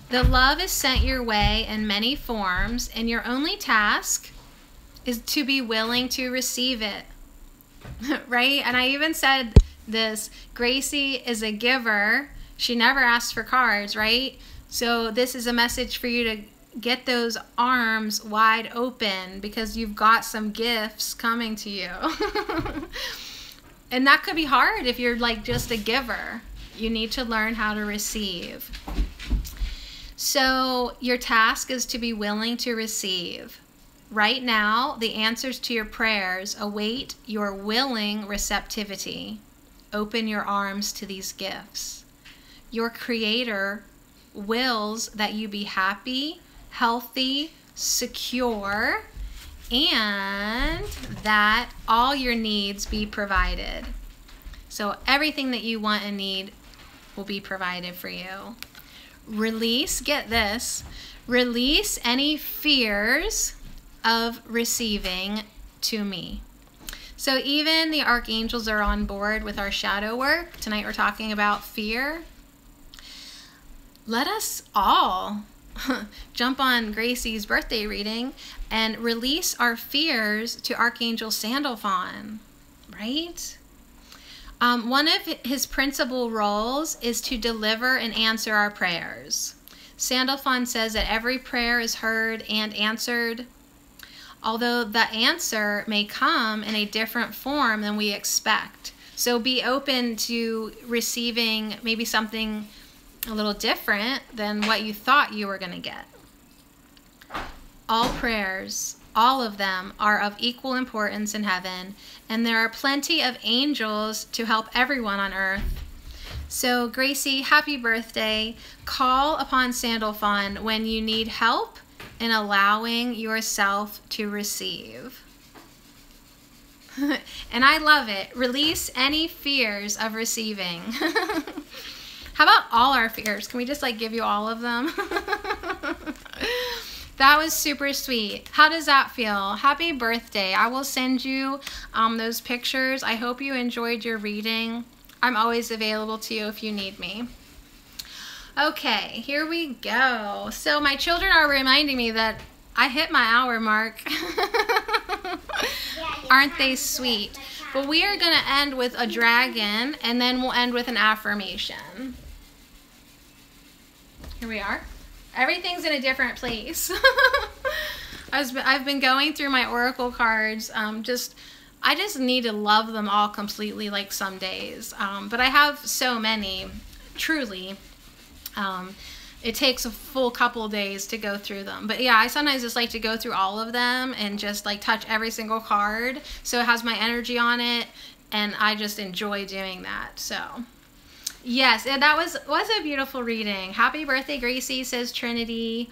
Speaker 1: The love is sent your way in many forms, and your only task is to be willing to receive it. Right? And I even said this, Gracie is a giver. She never asked for cards, right? So this is a message for you to get those arms wide open because you've got some gifts coming to you. And that could be hard if you're like just a giver. You need to learn how to receive. So your task is to be willing to receive. Right now, the answers to your prayers await your willing receptivity. Open your arms to these gifts. Your creator wills that you be happy, healthy, secure, and that all your needs be provided. So everything that you want and need will be provided for you. Release, get this, release any fears of receiving to me. So even the archangels are on board with our shadow work. Tonight we're talking about fear. Let us all jump on Gracie's birthday reading and release our fears to Archangel Sandalphon, right? One of his principal roles is to deliver and answer our prayers. Sandalphon says that every prayer is heard and answered, although the answer may come in a different form than we expect. So be open to receiving maybe something a little different than what you thought you were going to get. All prayers, all of them, are of equal importance in heaven, and there are plenty of angels to help everyone on earth. So Gracie, happy birthday. Call upon Sandalphon when you need help in allowing yourself to receive. And I love it. Release any fears of receiving. How about all our fears? Can we just like give you all of them? That was super sweet. How does that feel? Happy birthday. I will send you those pictures. I hope you enjoyed your reading. I'm always available to you if you need me. Okay, here we go. So my children are reminding me that I hit my hour mark. Aren't they sweet? But we are going to end with a dragon, and then we'll end with an affirmation. Here we are. Everything's in a different place. I've been going through my oracle cards. I just need to love them all completely, like some days. But I have so many, truly. It takes a full couple days to go through them. But yeah, I sometimes just like to go through all of them and just like touch every single card so it has my energy on it, and I just enjoy doing that. So yes, and that was a beautiful reading. Happy birthday, Gracie, says Trinity.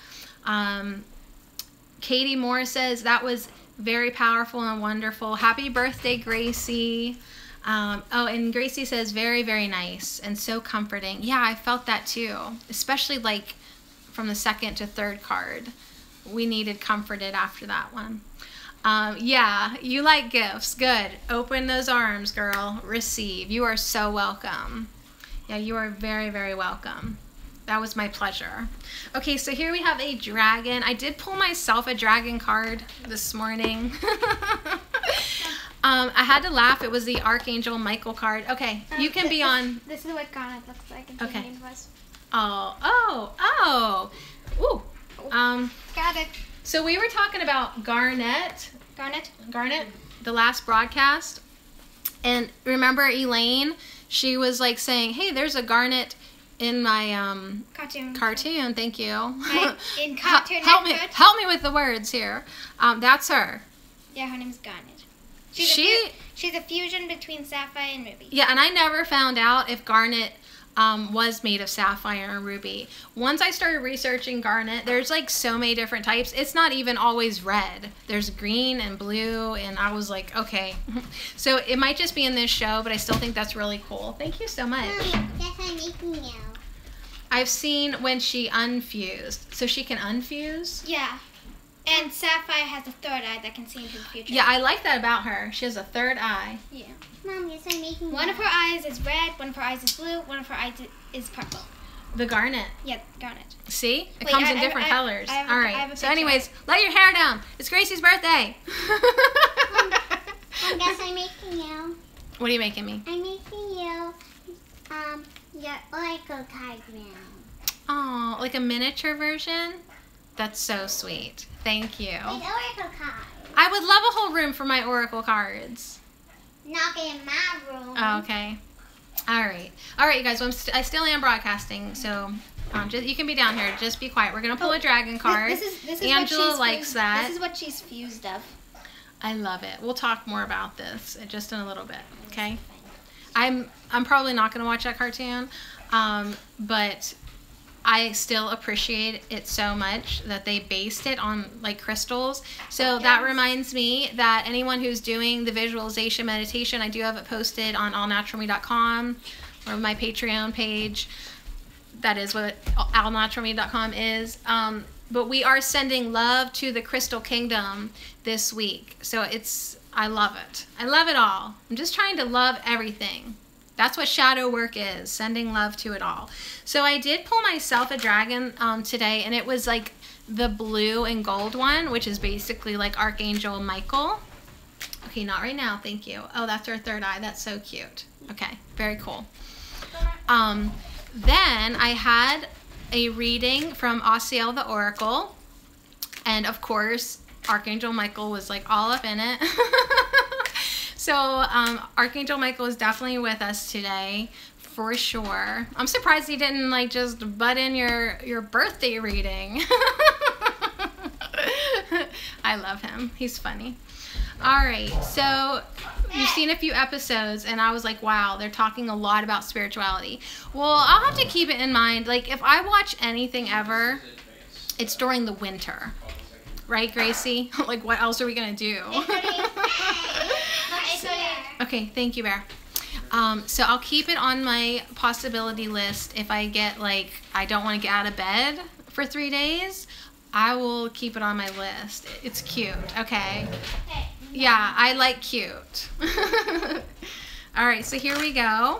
Speaker 1: Katie Moore says that was very powerful and wonderful. Happy birthday, Gracie. Oh, and Gracie says very, very nice and so comforting. Yeah, I felt that too, especially like from the second to third card. We needed comforted after that one. Yeah, you like gifts. Good. Open those arms, girl. Receive. You are so welcome. Yeah, you are very, very welcome. That was my pleasure. Okay, so here we have a dragon. I did pull myself a dragon card this morning. I had to laugh. It was the Archangel Michael card. Okay, you can be on.
Speaker 2: This is what Garnet looks like. And
Speaker 1: okay.
Speaker 2: Was.
Speaker 1: Oh. Ooh.
Speaker 2: Got it.
Speaker 1: So we were talking about Garnet, the last broadcast. And remember Elaine? She was like saying, hey, there's a Garnet in my cartoon. Thank you.
Speaker 2: In Cartoon Network.
Speaker 1: Help me with the words here. That's her.
Speaker 2: Yeah, her name's Garnet. She's a fusion between Sapphire and Ruby.
Speaker 1: Yeah, and I never found out if Garnet was made of sapphire and ruby. Once I started researching Garnet, there's like so many different types. It's not even always red. There's green and blue, and I was like, okay. So it might just be in this show, but I still think that's really cool. Thank you so much.
Speaker 2: Guess I'm making you.
Speaker 1: I've seen when she unfused. So she can unfuse?
Speaker 2: Yeah. And Sapphire has a third eye that can see into the future.
Speaker 1: Yeah, I like that about her. She has a third eye.
Speaker 2: Yeah. Mom, yes, I'm making one of her eyes is red, one of her eyes is blue, one of her eyes is purple.
Speaker 1: The Garnet.
Speaker 2: Yeah, Garnet.
Speaker 1: See? It comes in different colors. All right. So anyways, let your hair down. It's Gracie's birthday.
Speaker 2: Guess I'm making you.
Speaker 1: What are you making me?
Speaker 2: I'm making you your oracle card now.
Speaker 1: Oh, like a miniature version? That's so sweet. Thank you.
Speaker 2: An oracle card.
Speaker 1: I would love a whole room for my oracle cards.
Speaker 2: Not in my room.
Speaker 1: Oh, okay. All right, you guys. Well, I still am broadcasting, so you can be down here. Just be quiet. We're gonna pull a dragon card.
Speaker 2: This is
Speaker 1: Angela likes that.
Speaker 2: This is what she's fused of.
Speaker 1: I love it. We'll talk more about this just in a little bit. Okay. I'm probably not gonna watch that cartoon, but I still appreciate it so much that they based it on like crystals. So that reminds me that anyone who's doing the visualization meditation, I do have it posted on allnaturalme.com or my Patreon page. That is what allnaturalme.com is. But we are sending love to the Crystal Kingdom this week. So I love it. I love it all. I'm just trying to love everything. That's what shadow work is, sending love to it all. So I did pull myself a dragon today, and it was like the blue and gold one, which is basically like Archangel Michael. Okay, not right now, thank you. Oh, that's her third eye. That's so cute. Okay, very cool. Then I had a reading from Asiel the Oracle, and of course, Archangel Michael was like all up in it. So Archangel Michael is definitely with us today, for sure. I'm surprised he didn't like just butt in your birthday reading. I love him. He's funny. All right, so you've seen a few episodes, and I was like, wow, they're talking a lot about spirituality. Well, I'll have to keep it in mind. Like, if I watch anything ever, it's during the winter. Right, Gracie? Like, what else are we going to do? Okay, thank you, Bear. So I'll keep it on my possibility list. If I get, like, I don't want to get out of bed for 3 days, I will keep it on my list. It's cute, okay? Yeah, I like cute. All right, so here we go.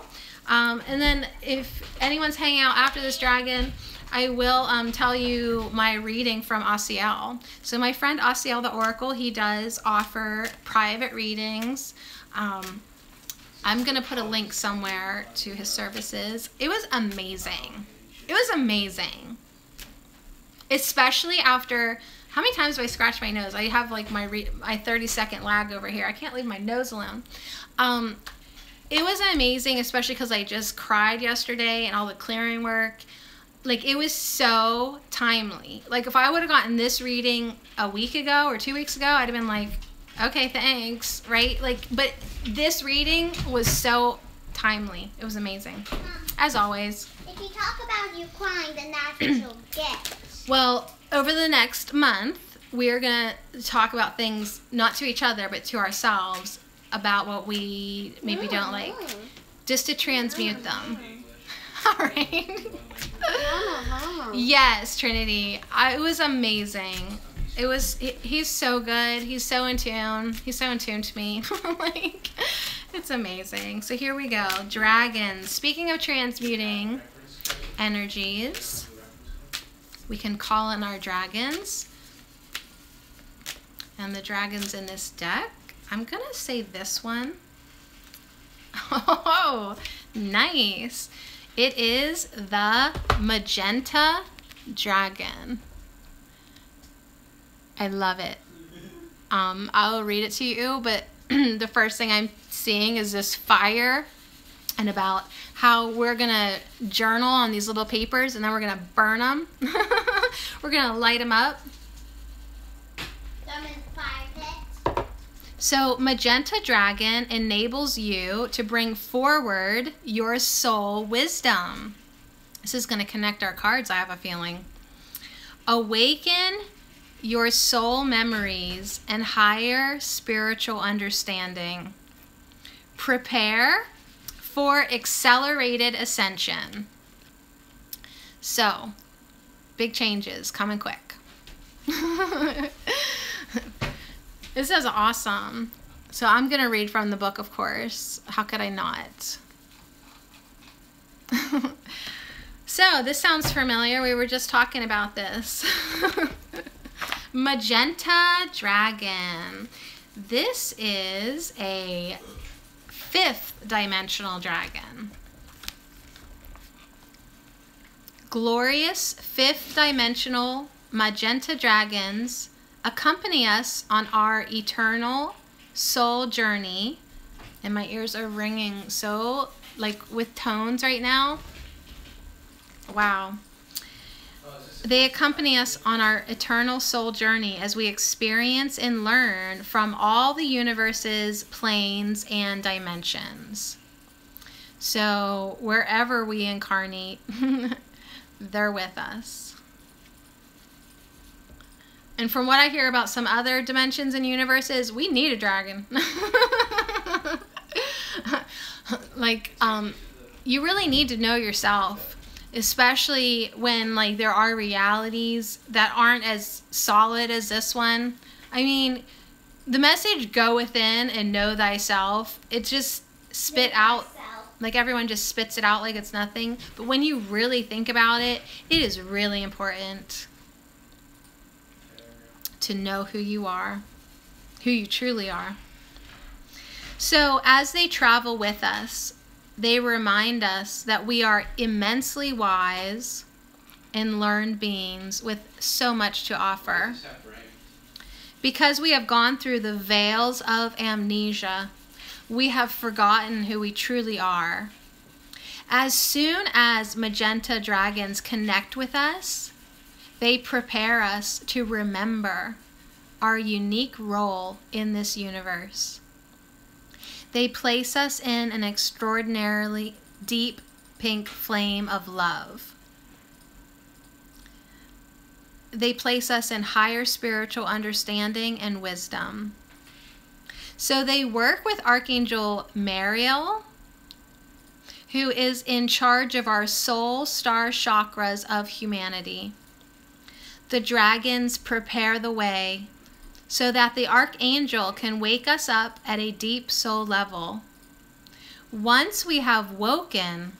Speaker 1: And then if anyone's hanging out after this dragon, I will tell you my reading from Asiel. So my friend Asiel the Oracle, he does offer private readings. I'm going to put a link somewhere to his services. It was amazing. It was amazing. Especially after, how many times do I scratch my nose? I have like my 30-second lag over here. I can't leave my nose alone. It was amazing, especially because I just cried yesterday and all the clearing work. Like, it was so timely. Like, if I would have gotten this reading a week ago or 2 weeks ago, I'd have been like, okay, thanks, right? Like, but this reading was so timely. It was amazing, as always.
Speaker 2: If you talk about you crying, then that's what you'll get.
Speaker 1: Well, over the next month, we're going to talk about things, not to each other, but to ourselves, about what we maybe don't like, just to transmute them. All right. Yes, Trinity. It was amazing. It was. He's so good. He's so in tune. He's so in tune to me. Like, it's amazing. So here we go. Dragons. Speaking of transmuting energies, we can call in our dragons. And the dragons in this deck, I'm going to say this one. Oh, nice. It is the magenta dragon. I love it. I'll read it to you, but the first thing I'm seeing is this fire and about how we're going to journal on these little papers and then we're going to burn them. We're going to light them up. So magenta dragon enables you to bring forward your soul wisdom. This is going to connect our cards, I have a feeling. Awaken your soul memories and higher spiritual understanding. Prepare for accelerated ascension. So, big changes coming quick. This is awesome. So I'm going to read from the book, of course. How could I not? So this sounds familiar. We were just talking about this. Magenta dragon. This is a 5th dimensional dragon. Glorious 5th dimensional magenta dragons accompany us on our eternal soul journey. And my ears are ringing so, like, with tones right now. Wow. They accompany us on our eternal soul journey as we experience and learn from all the universe's planes and dimensions. So wherever we incarnate, they're with us. And from what I hear about some other dimensions and universes, we need a dragon. Like, you really need to know yourself, especially when, like, there are realities that aren't as solid as this one. I mean, the message, go within and know thyself, it just spit out, like everyone just spits it out like it's nothing. But when you really think about it, it is really important to know who you are, who you truly are. So as they travel with us, they remind us that we are immensely wise and learned beings with so much to offer. Because we have gone through the veils of amnesia, we have forgotten who we truly are. As soon as magenta dragons connect with us, they prepare us to remember our unique role in this universe. They place us in an extraordinarily deep pink flame of love. They place us in higher spiritual understanding and wisdom. So they work with Archangel Mariel, who is in charge of our soul star chakras of humanity. The dragons prepare the way so that the archangel can wake us up at a deep soul level. Once we have woken,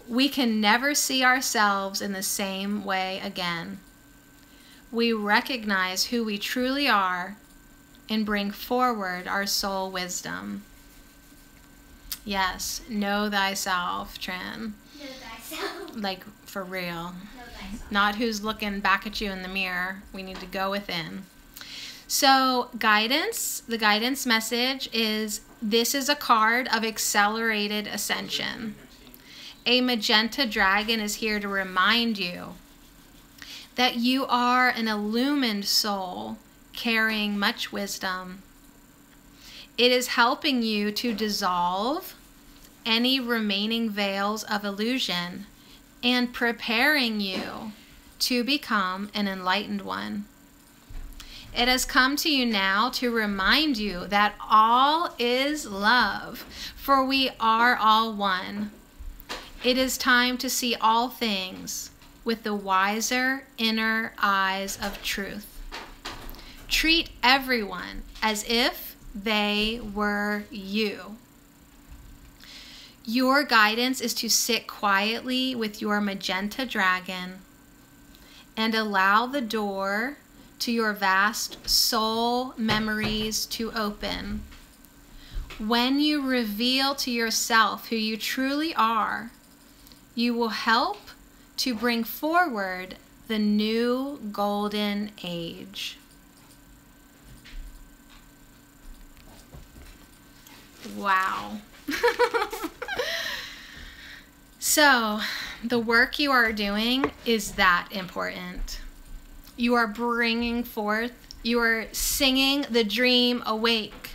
Speaker 1: we can never see ourselves in the same way again. We recognize who we truly are and bring forward our soul wisdom. Yes, know thyself, Trin.
Speaker 2: Know thyself.
Speaker 1: Like, for real.
Speaker 2: Know thyself.
Speaker 1: Not who's looking back at you in the mirror. We need to go within. So, guidance, the guidance message is, this is a card of accelerated ascension. A magenta dragon is here to remind you that you are an illumined soul carrying much wisdom. It is helping you to dissolve any remaining veils of illusion and preparing you to become an enlightened one. It has come to you now to remind you that all is love, for we are all one. It is time to see all things with the wiser inner eyes of truth. Treat everyone as if they were you. Your guidance is to sit quietly with your magenta dragon and allow the door to your vast soul memories to open. When you reveal to yourself who you truly are, you will help to bring forward the new golden age. Wow. So, the work you are doing is that important. You are bringing forth, you are singing the dream awake.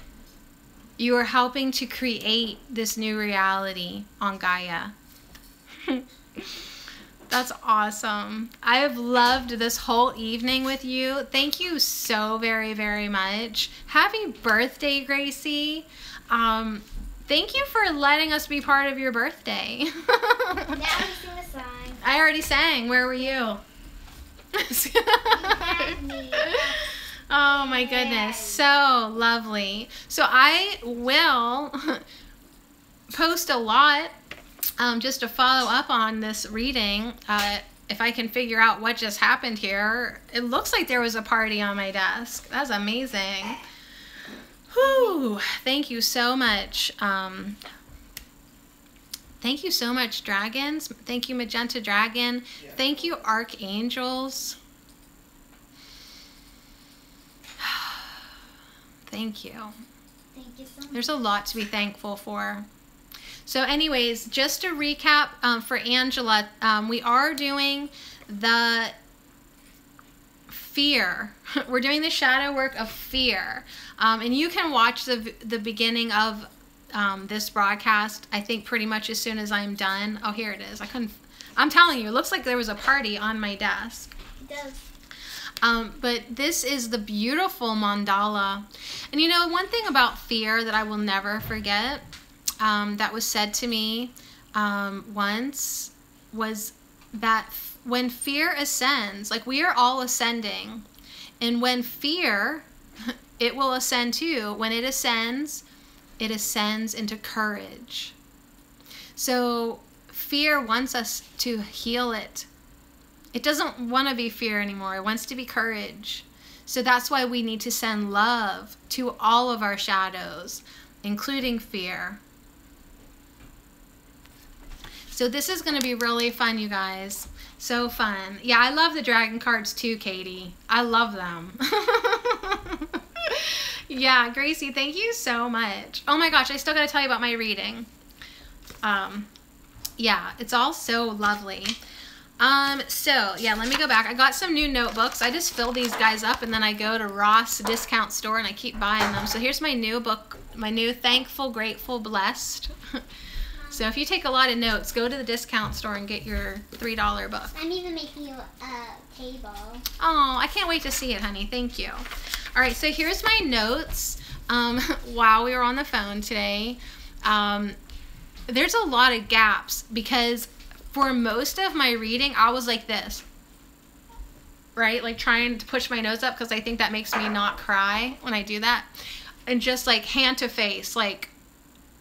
Speaker 1: You are helping to create this new reality on Gaia. That's awesome. I have loved this whole evening with you. Thank you so very, very much. Happy birthday, Gracie. Thank you for letting us be part of your birthday.
Speaker 2: Now we sing a song.
Speaker 1: I already sang. Where were you?
Speaker 2: You had me.
Speaker 1: Oh my goodness. So lovely. So I will post a lot just to follow up on this reading. If I can figure out what just happened here. It looks like there was a party on my desk. That's amazing. Whew. Thank you so much. Thank you so much, dragons. Thank you, Magenta Dragon. Thank you, archangels. Thank you.
Speaker 2: Thank you so much.
Speaker 1: There's a lot to be thankful for. So anyways, just to recap for Angela, we are doing the fear. We're doing the shadow work of fear. And you can watch the beginning of this broadcast, I think pretty much as soon as I'm done. Oh, here it is. I'm telling you, it looks like there was a party on my desk.
Speaker 2: It does.
Speaker 1: But this is the beautiful mandala. And you know, one thing about fear that I will never forget, that was said to me once, was that when fear ascends, like we are all ascending, and when fear, it will ascend too. When it ascends into courage. So fear wants us to heal it. It doesn't want to be fear anymore. It wants to be courage. So that's why we need to send love to all of our shadows, including fear. So this is going to be really fun, you guys. So fun. Yeah, I love the dragon cards too, Katie. I love them. Yeah, Gracie, thank you so much. Oh my gosh, I still got to tell you about my reading. Yeah, it's all so lovely. So yeah, let me go back. I got some new notebooks. I just fill these guys up and then I go to Ross discount store and I keep buying them. So here's my new book, my new Thankful, Grateful, Blessed. So if you take a lot of notes, go to the discount store and get your $3 book.
Speaker 2: I'm even making you a table.
Speaker 1: Oh, I can't wait to see it, honey. Thank you. All right, so here's my notes while we were on the phone today. There's a lot of gaps because for most of my reading, I was like this, right? Like trying to push my nose up because I think that makes me not cry when I do that. And just like hand to face, like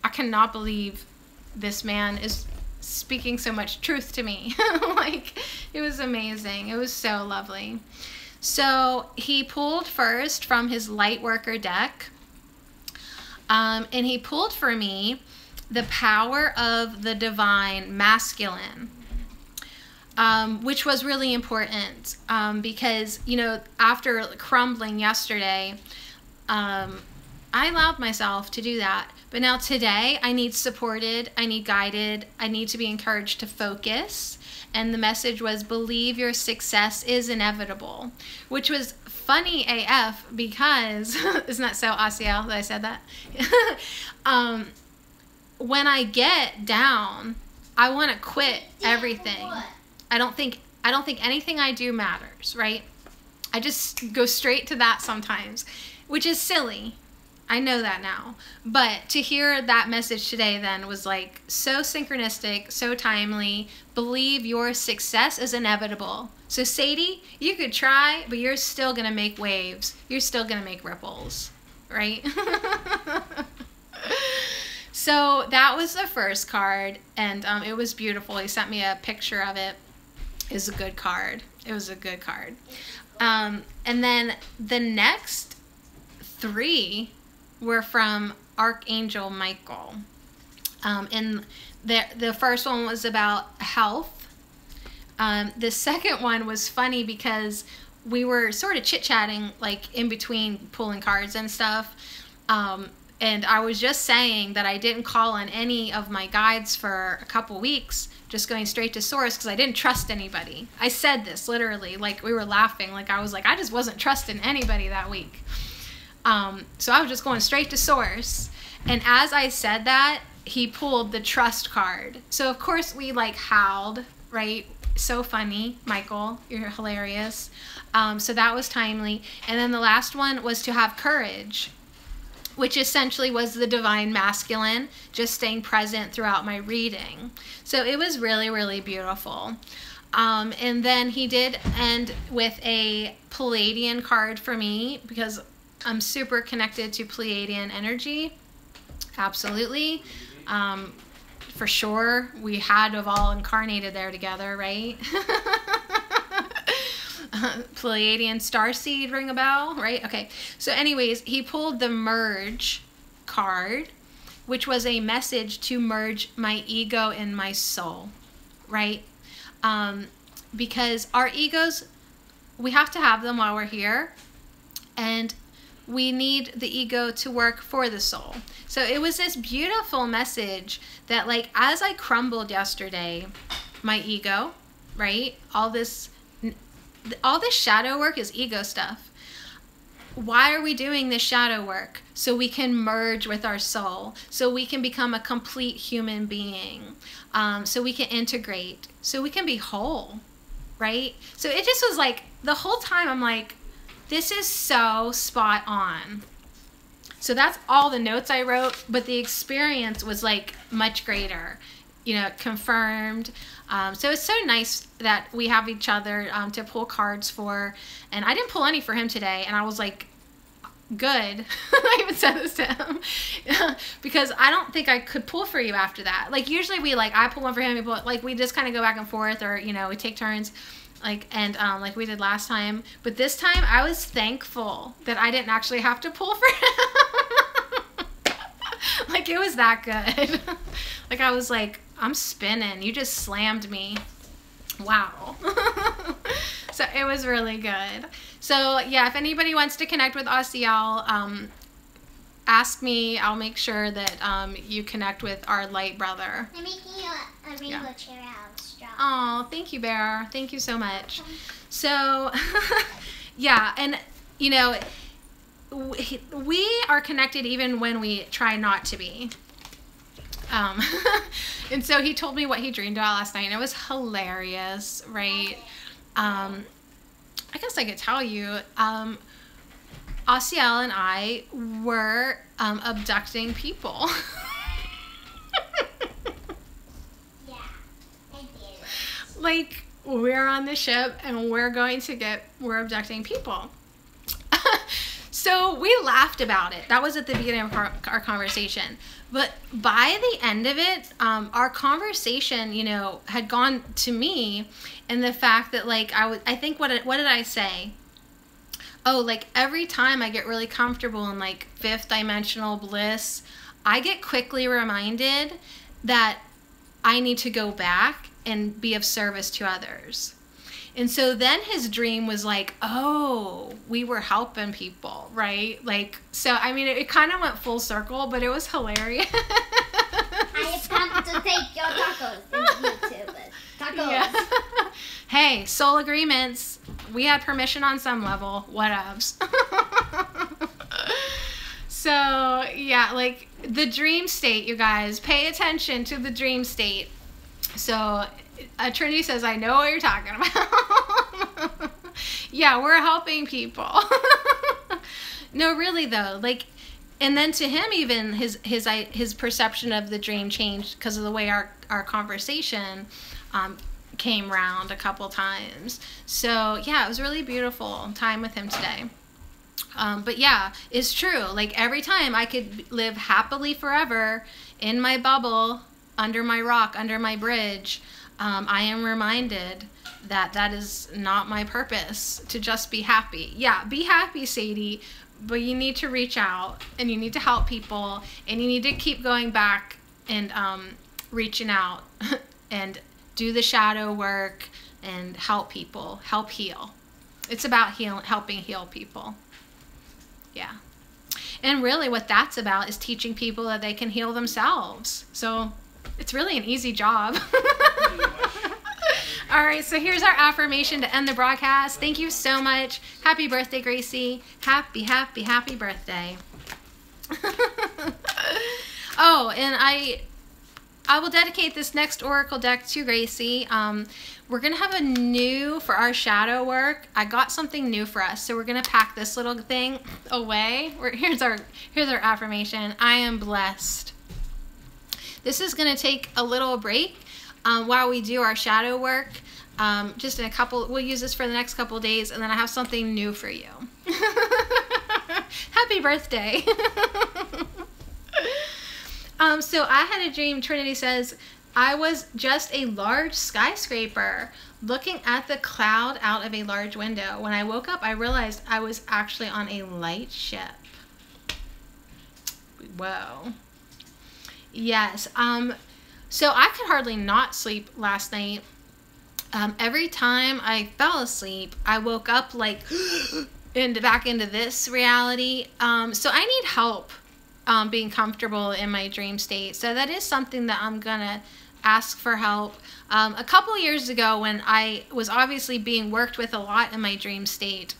Speaker 1: I cannot believe this man is speaking so much truth to me. Like, it was amazing. It was so lovely. So he pulled first from his light worker deck, and he pulled for me the power of the divine masculine, which was really important, because, you know, after crumbling yesterday, I allowed myself to do that. But now today, I need supported, I need guided, I need to be encouraged to focus. And the message was, believe your success is inevitable, which was funny AF because, isn't that so Asiel that I said that? When I get down, I want to quit everything. I don't think anything I do matters, right? I just go straight to that sometimes, which is silly. I know that now. But to hear that message today then was like so synchronistic, so timely. Believe your success is inevitable. So Sadie, you could try, but you're still going to make waves. You're still going to make ripples, right? So that was the first card, and it was beautiful. He sent me a picture of it. It was a good card. It was a good card. And then the next 3 were from Archangel Michael. And the first one was about health. The second one was funny because we were sort of chit-chatting like in between pulling cards and stuff. And I was just saying that I didn't call on any of my guides for a couple weeks, just going straight to source because I didn't trust anybody. I said this literally, like we were laughing, like I was like, I just wasn't trusting anybody that week. So I was just going straight to source. And as I said that, he pulled the trust card. So of course we like howled, right? So funny, Michael, you're hilarious. So that was timely. And then the last one was to have courage, which essentially was the divine masculine, just staying present throughout my reading. So it was really, really beautiful. And then he did end with a Pleiadian card for me because I'm super connected to Pleiadian energy. Absolutely. For sure. We had to have all incarnated there together, right? Pleiadian starseed, ring a bell, right? Okay. So anyways, he pulled the merge card, which was a message to merge my ego and my soul, right? Because our egos, we have to have them while we're here, and we need the ego to work for the soul. So it was this beautiful message that, like, as I crumbled yesterday, my ego, right? All this shadow work is ego stuff. Why are we doing this shadow work? So we can merge with our soul, so we can become a complete human being, so we can integrate, so we can be whole, right? So it just was like, the whole time I'm like, this is so spot on. So that's all the notes I wrote, but the experience was like much greater, you know, confirmed. So it's so nice that we have each other to pull cards for. And I didn't pull any for him today, and I was like, good. I even said this to him because I don't think I could pull for you after that. Like usually I pull one for him, we just kind of go back and forth, or, you know, we take turns. Like we did last time. But this time I was thankful that I didn't actually have to pull for him. Like, it was that good. Like, I was like, I'm spinning. You just slammed me. Wow. So it was really good. So yeah, if anybody wants to connect with Asiel, ask me. I'll make sure that you connect with our light brother.
Speaker 2: I'm making a rainbow chair out of straw.
Speaker 1: Oh, thank you, Bear. Thank you so much. So, yeah, and, you know, we are connected even when we try not to be. And so he told me what he dreamed about last night, and it was hilarious, right? I guess I could tell you, Asiel and I were abducting people. Like, we're on the ship and we're abducting people. So we laughed about it. That was at the beginning of our conversation. But by the end of it, our conversation, you know, had gone to me, and the fact that, like, I think, what did I say? Oh, like, every time I get really comfortable in, like, fifth dimensional bliss, I get quickly reminded that I need to go back and be of service to others. And so then his dream was like, oh, we were helping people, right? Like, so, I mean, it kind of went full circle, but it was hilarious.
Speaker 2: I have come to take your tacos. Thank you, tacos.
Speaker 1: Yeah. Hey, soul agreements. We had permission on some level. Whatevs. So, yeah, like, the dream state, you guys. Pay attention to the dream state. So, Trinity says, I know what you're talking about. Yeah, we're helping people. No, really, though. Like, and then to him, even his perception of the dream changed because of the way our conversation came round a couple times. So, yeah, it was really beautiful time with him today. But yeah, it's true. Like, every time I could live happily forever in my bubble, under my rock, under my bridge, I am reminded that that is not my purpose, to just be happy. Yeah, be happy, Sadie, but you need to reach out, and you need to help people, and you need to keep going back and reaching out and do the shadow work and help people, help heal. It's about helping heal people. Yeah. And really what that's about is teaching people that they can heal themselves. So it's really an easy job. All right, so here's our affirmation to end the broadcast. Thank you so much. Happy birthday, Gracie. Happy, happy, happy birthday. Oh, and I will dedicate this next Oracle deck to Gracie. We're going to have a new, for our shadow work, I got something new for us. So we're going to pack this little thing away. Here's our affirmation. I am blessed. This is going to take a little break while we do our shadow work. Just in a couple, we'll use this for the next couple days, and then I have something new for you. Happy birthday. So I had a dream, Trinity says, I was just a large skyscraper looking at the cloud out of a large window. When I woke up, I realized I was actually on a light ship. Whoa. Yes. So I could hardly not sleep last night. Every time I fell asleep, I woke up like back into this reality. So I need help being comfortable in my dream state. So that is something that I'm gonna ask for help. A couple years ago, when I was obviously being worked with a lot in my dream state,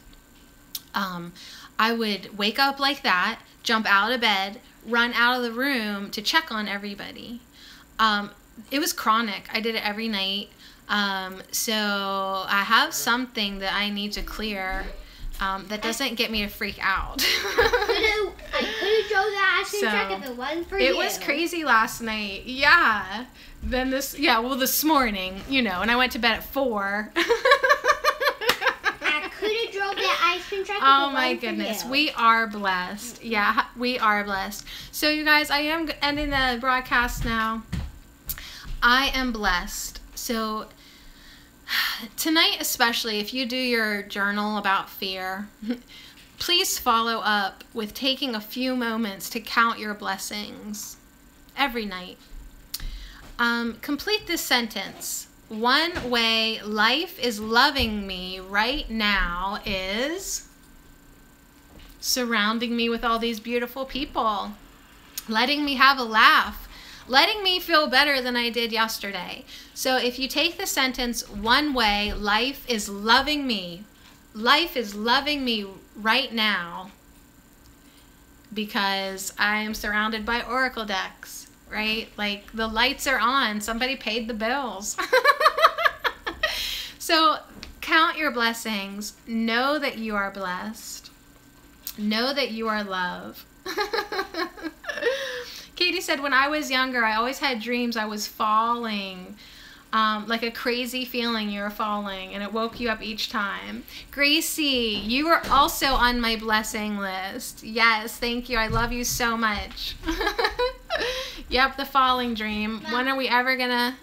Speaker 1: I would wake up like that, jump out of bed, run out of the room to check on everybody. It was chronic. I did it every night. So I have something that I need to clear that doesn't get me to freak out.
Speaker 2: I could have drove the ice cream truck if it wasn't for you.
Speaker 1: It was crazy last night. Yeah. Then this morning, you know, and I went to bed at 4.
Speaker 2: I could have drove that ice cream truck if it wasn't
Speaker 1: my goodness.
Speaker 2: for you.
Speaker 1: We are blessed. Yeah, we are blessed. So you guys, I am ending the broadcast now. I am blessed. So tonight especially, if you do your journal about fear, please follow up with taking a few moments to count your blessings every night. Complete this sentence. One way life is loving me right now is surrounding me with all these beautiful people, letting me have a laugh, letting me feel better than I did yesterday. So if you take the sentence, one way life is loving me right now, because I am surrounded by oracle decks, right? Like, the lights are on. Somebody paid the bills. So count your blessings. Know that you are blessed. Know that you are loved. Katie said, when I was younger, I always had dreams I was falling. like a crazy feeling you were falling, and it woke you up each time. Gracie, you were also on my blessing list. Yes, thank you. I love you so much. Yep, the falling dream. Mom. When are we ever gonna...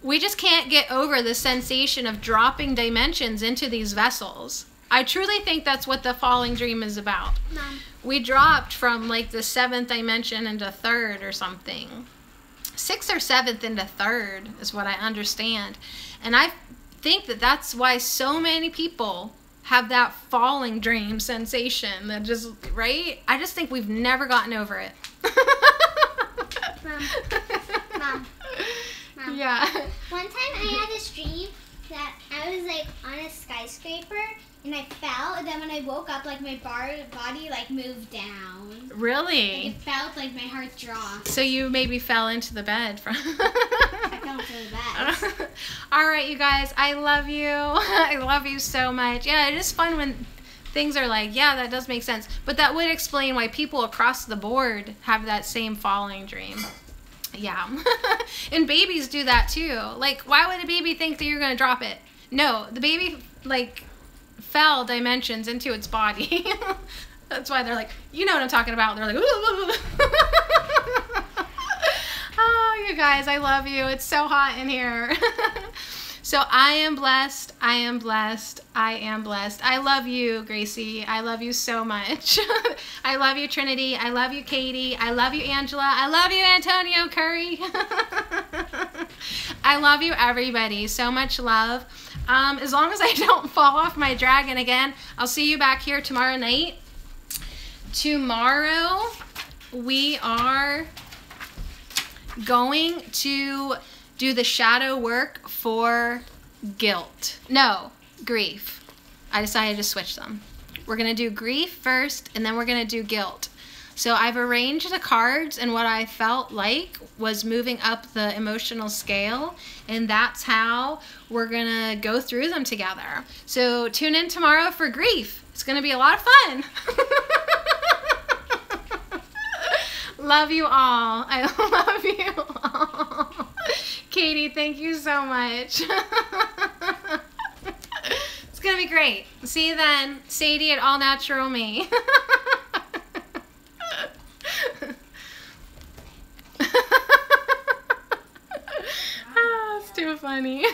Speaker 1: We just can't get over the sensation of dropping dimensions into these vessels. I truly think that's what the falling dream is about.
Speaker 2: Mom.
Speaker 1: We dropped from like the 7th dimension into 3rd or something. 6th or 7th into 3rd is what I understand. And I think that that's why so many people have that falling dream sensation. That just, right? I just think we've never gotten over it.
Speaker 2: Mom.
Speaker 1: Yeah.
Speaker 2: One time I had this dream that I was like on a skyscraper and I fell, and then when I woke up, like my body like moved down.
Speaker 1: Really?
Speaker 2: Like, it felt like my heart dropped.
Speaker 1: So you maybe fell into the bed.
Speaker 2: I fell into the bed.
Speaker 1: All right, you guys, I love you. I love you so much. Yeah, it is fun when things are like, yeah, that does make sense. But that would explain why people across the board have that same falling dream. Yeah. And babies do that too. Like, why would a baby think that you're going to drop it? No, the baby, like, fell dimensions into its body. That's why they're like, you know what I'm talking about. They're like, ooh. Oh, you guys, I love you. It's so hot in here. So I am blessed. I am blessed. I am blessed. I love you, Gracie. I love you so much. I love you, Trinity. I love you, Katie. I love you, Angela. I love you, Antonio Curry. I love you, everybody. So much love. As long as I don't fall off my dragon again, I'll see you back here tomorrow night. Tomorrow, we are going to do the shadow work for guilt. No, grief. I decided to switch them. We're going to do grief first, and then we're going to do guilt. So I've arranged the cards, and what I felt like was moving up the emotional scale, and that's how we're going to go through them together. So tune in tomorrow for grief. It's going to be a lot of fun. Love you all. I love you all. Katie, thank you so much. It's going to be great. See you then. Sadie at All Natural Me. Oh, it's too funny.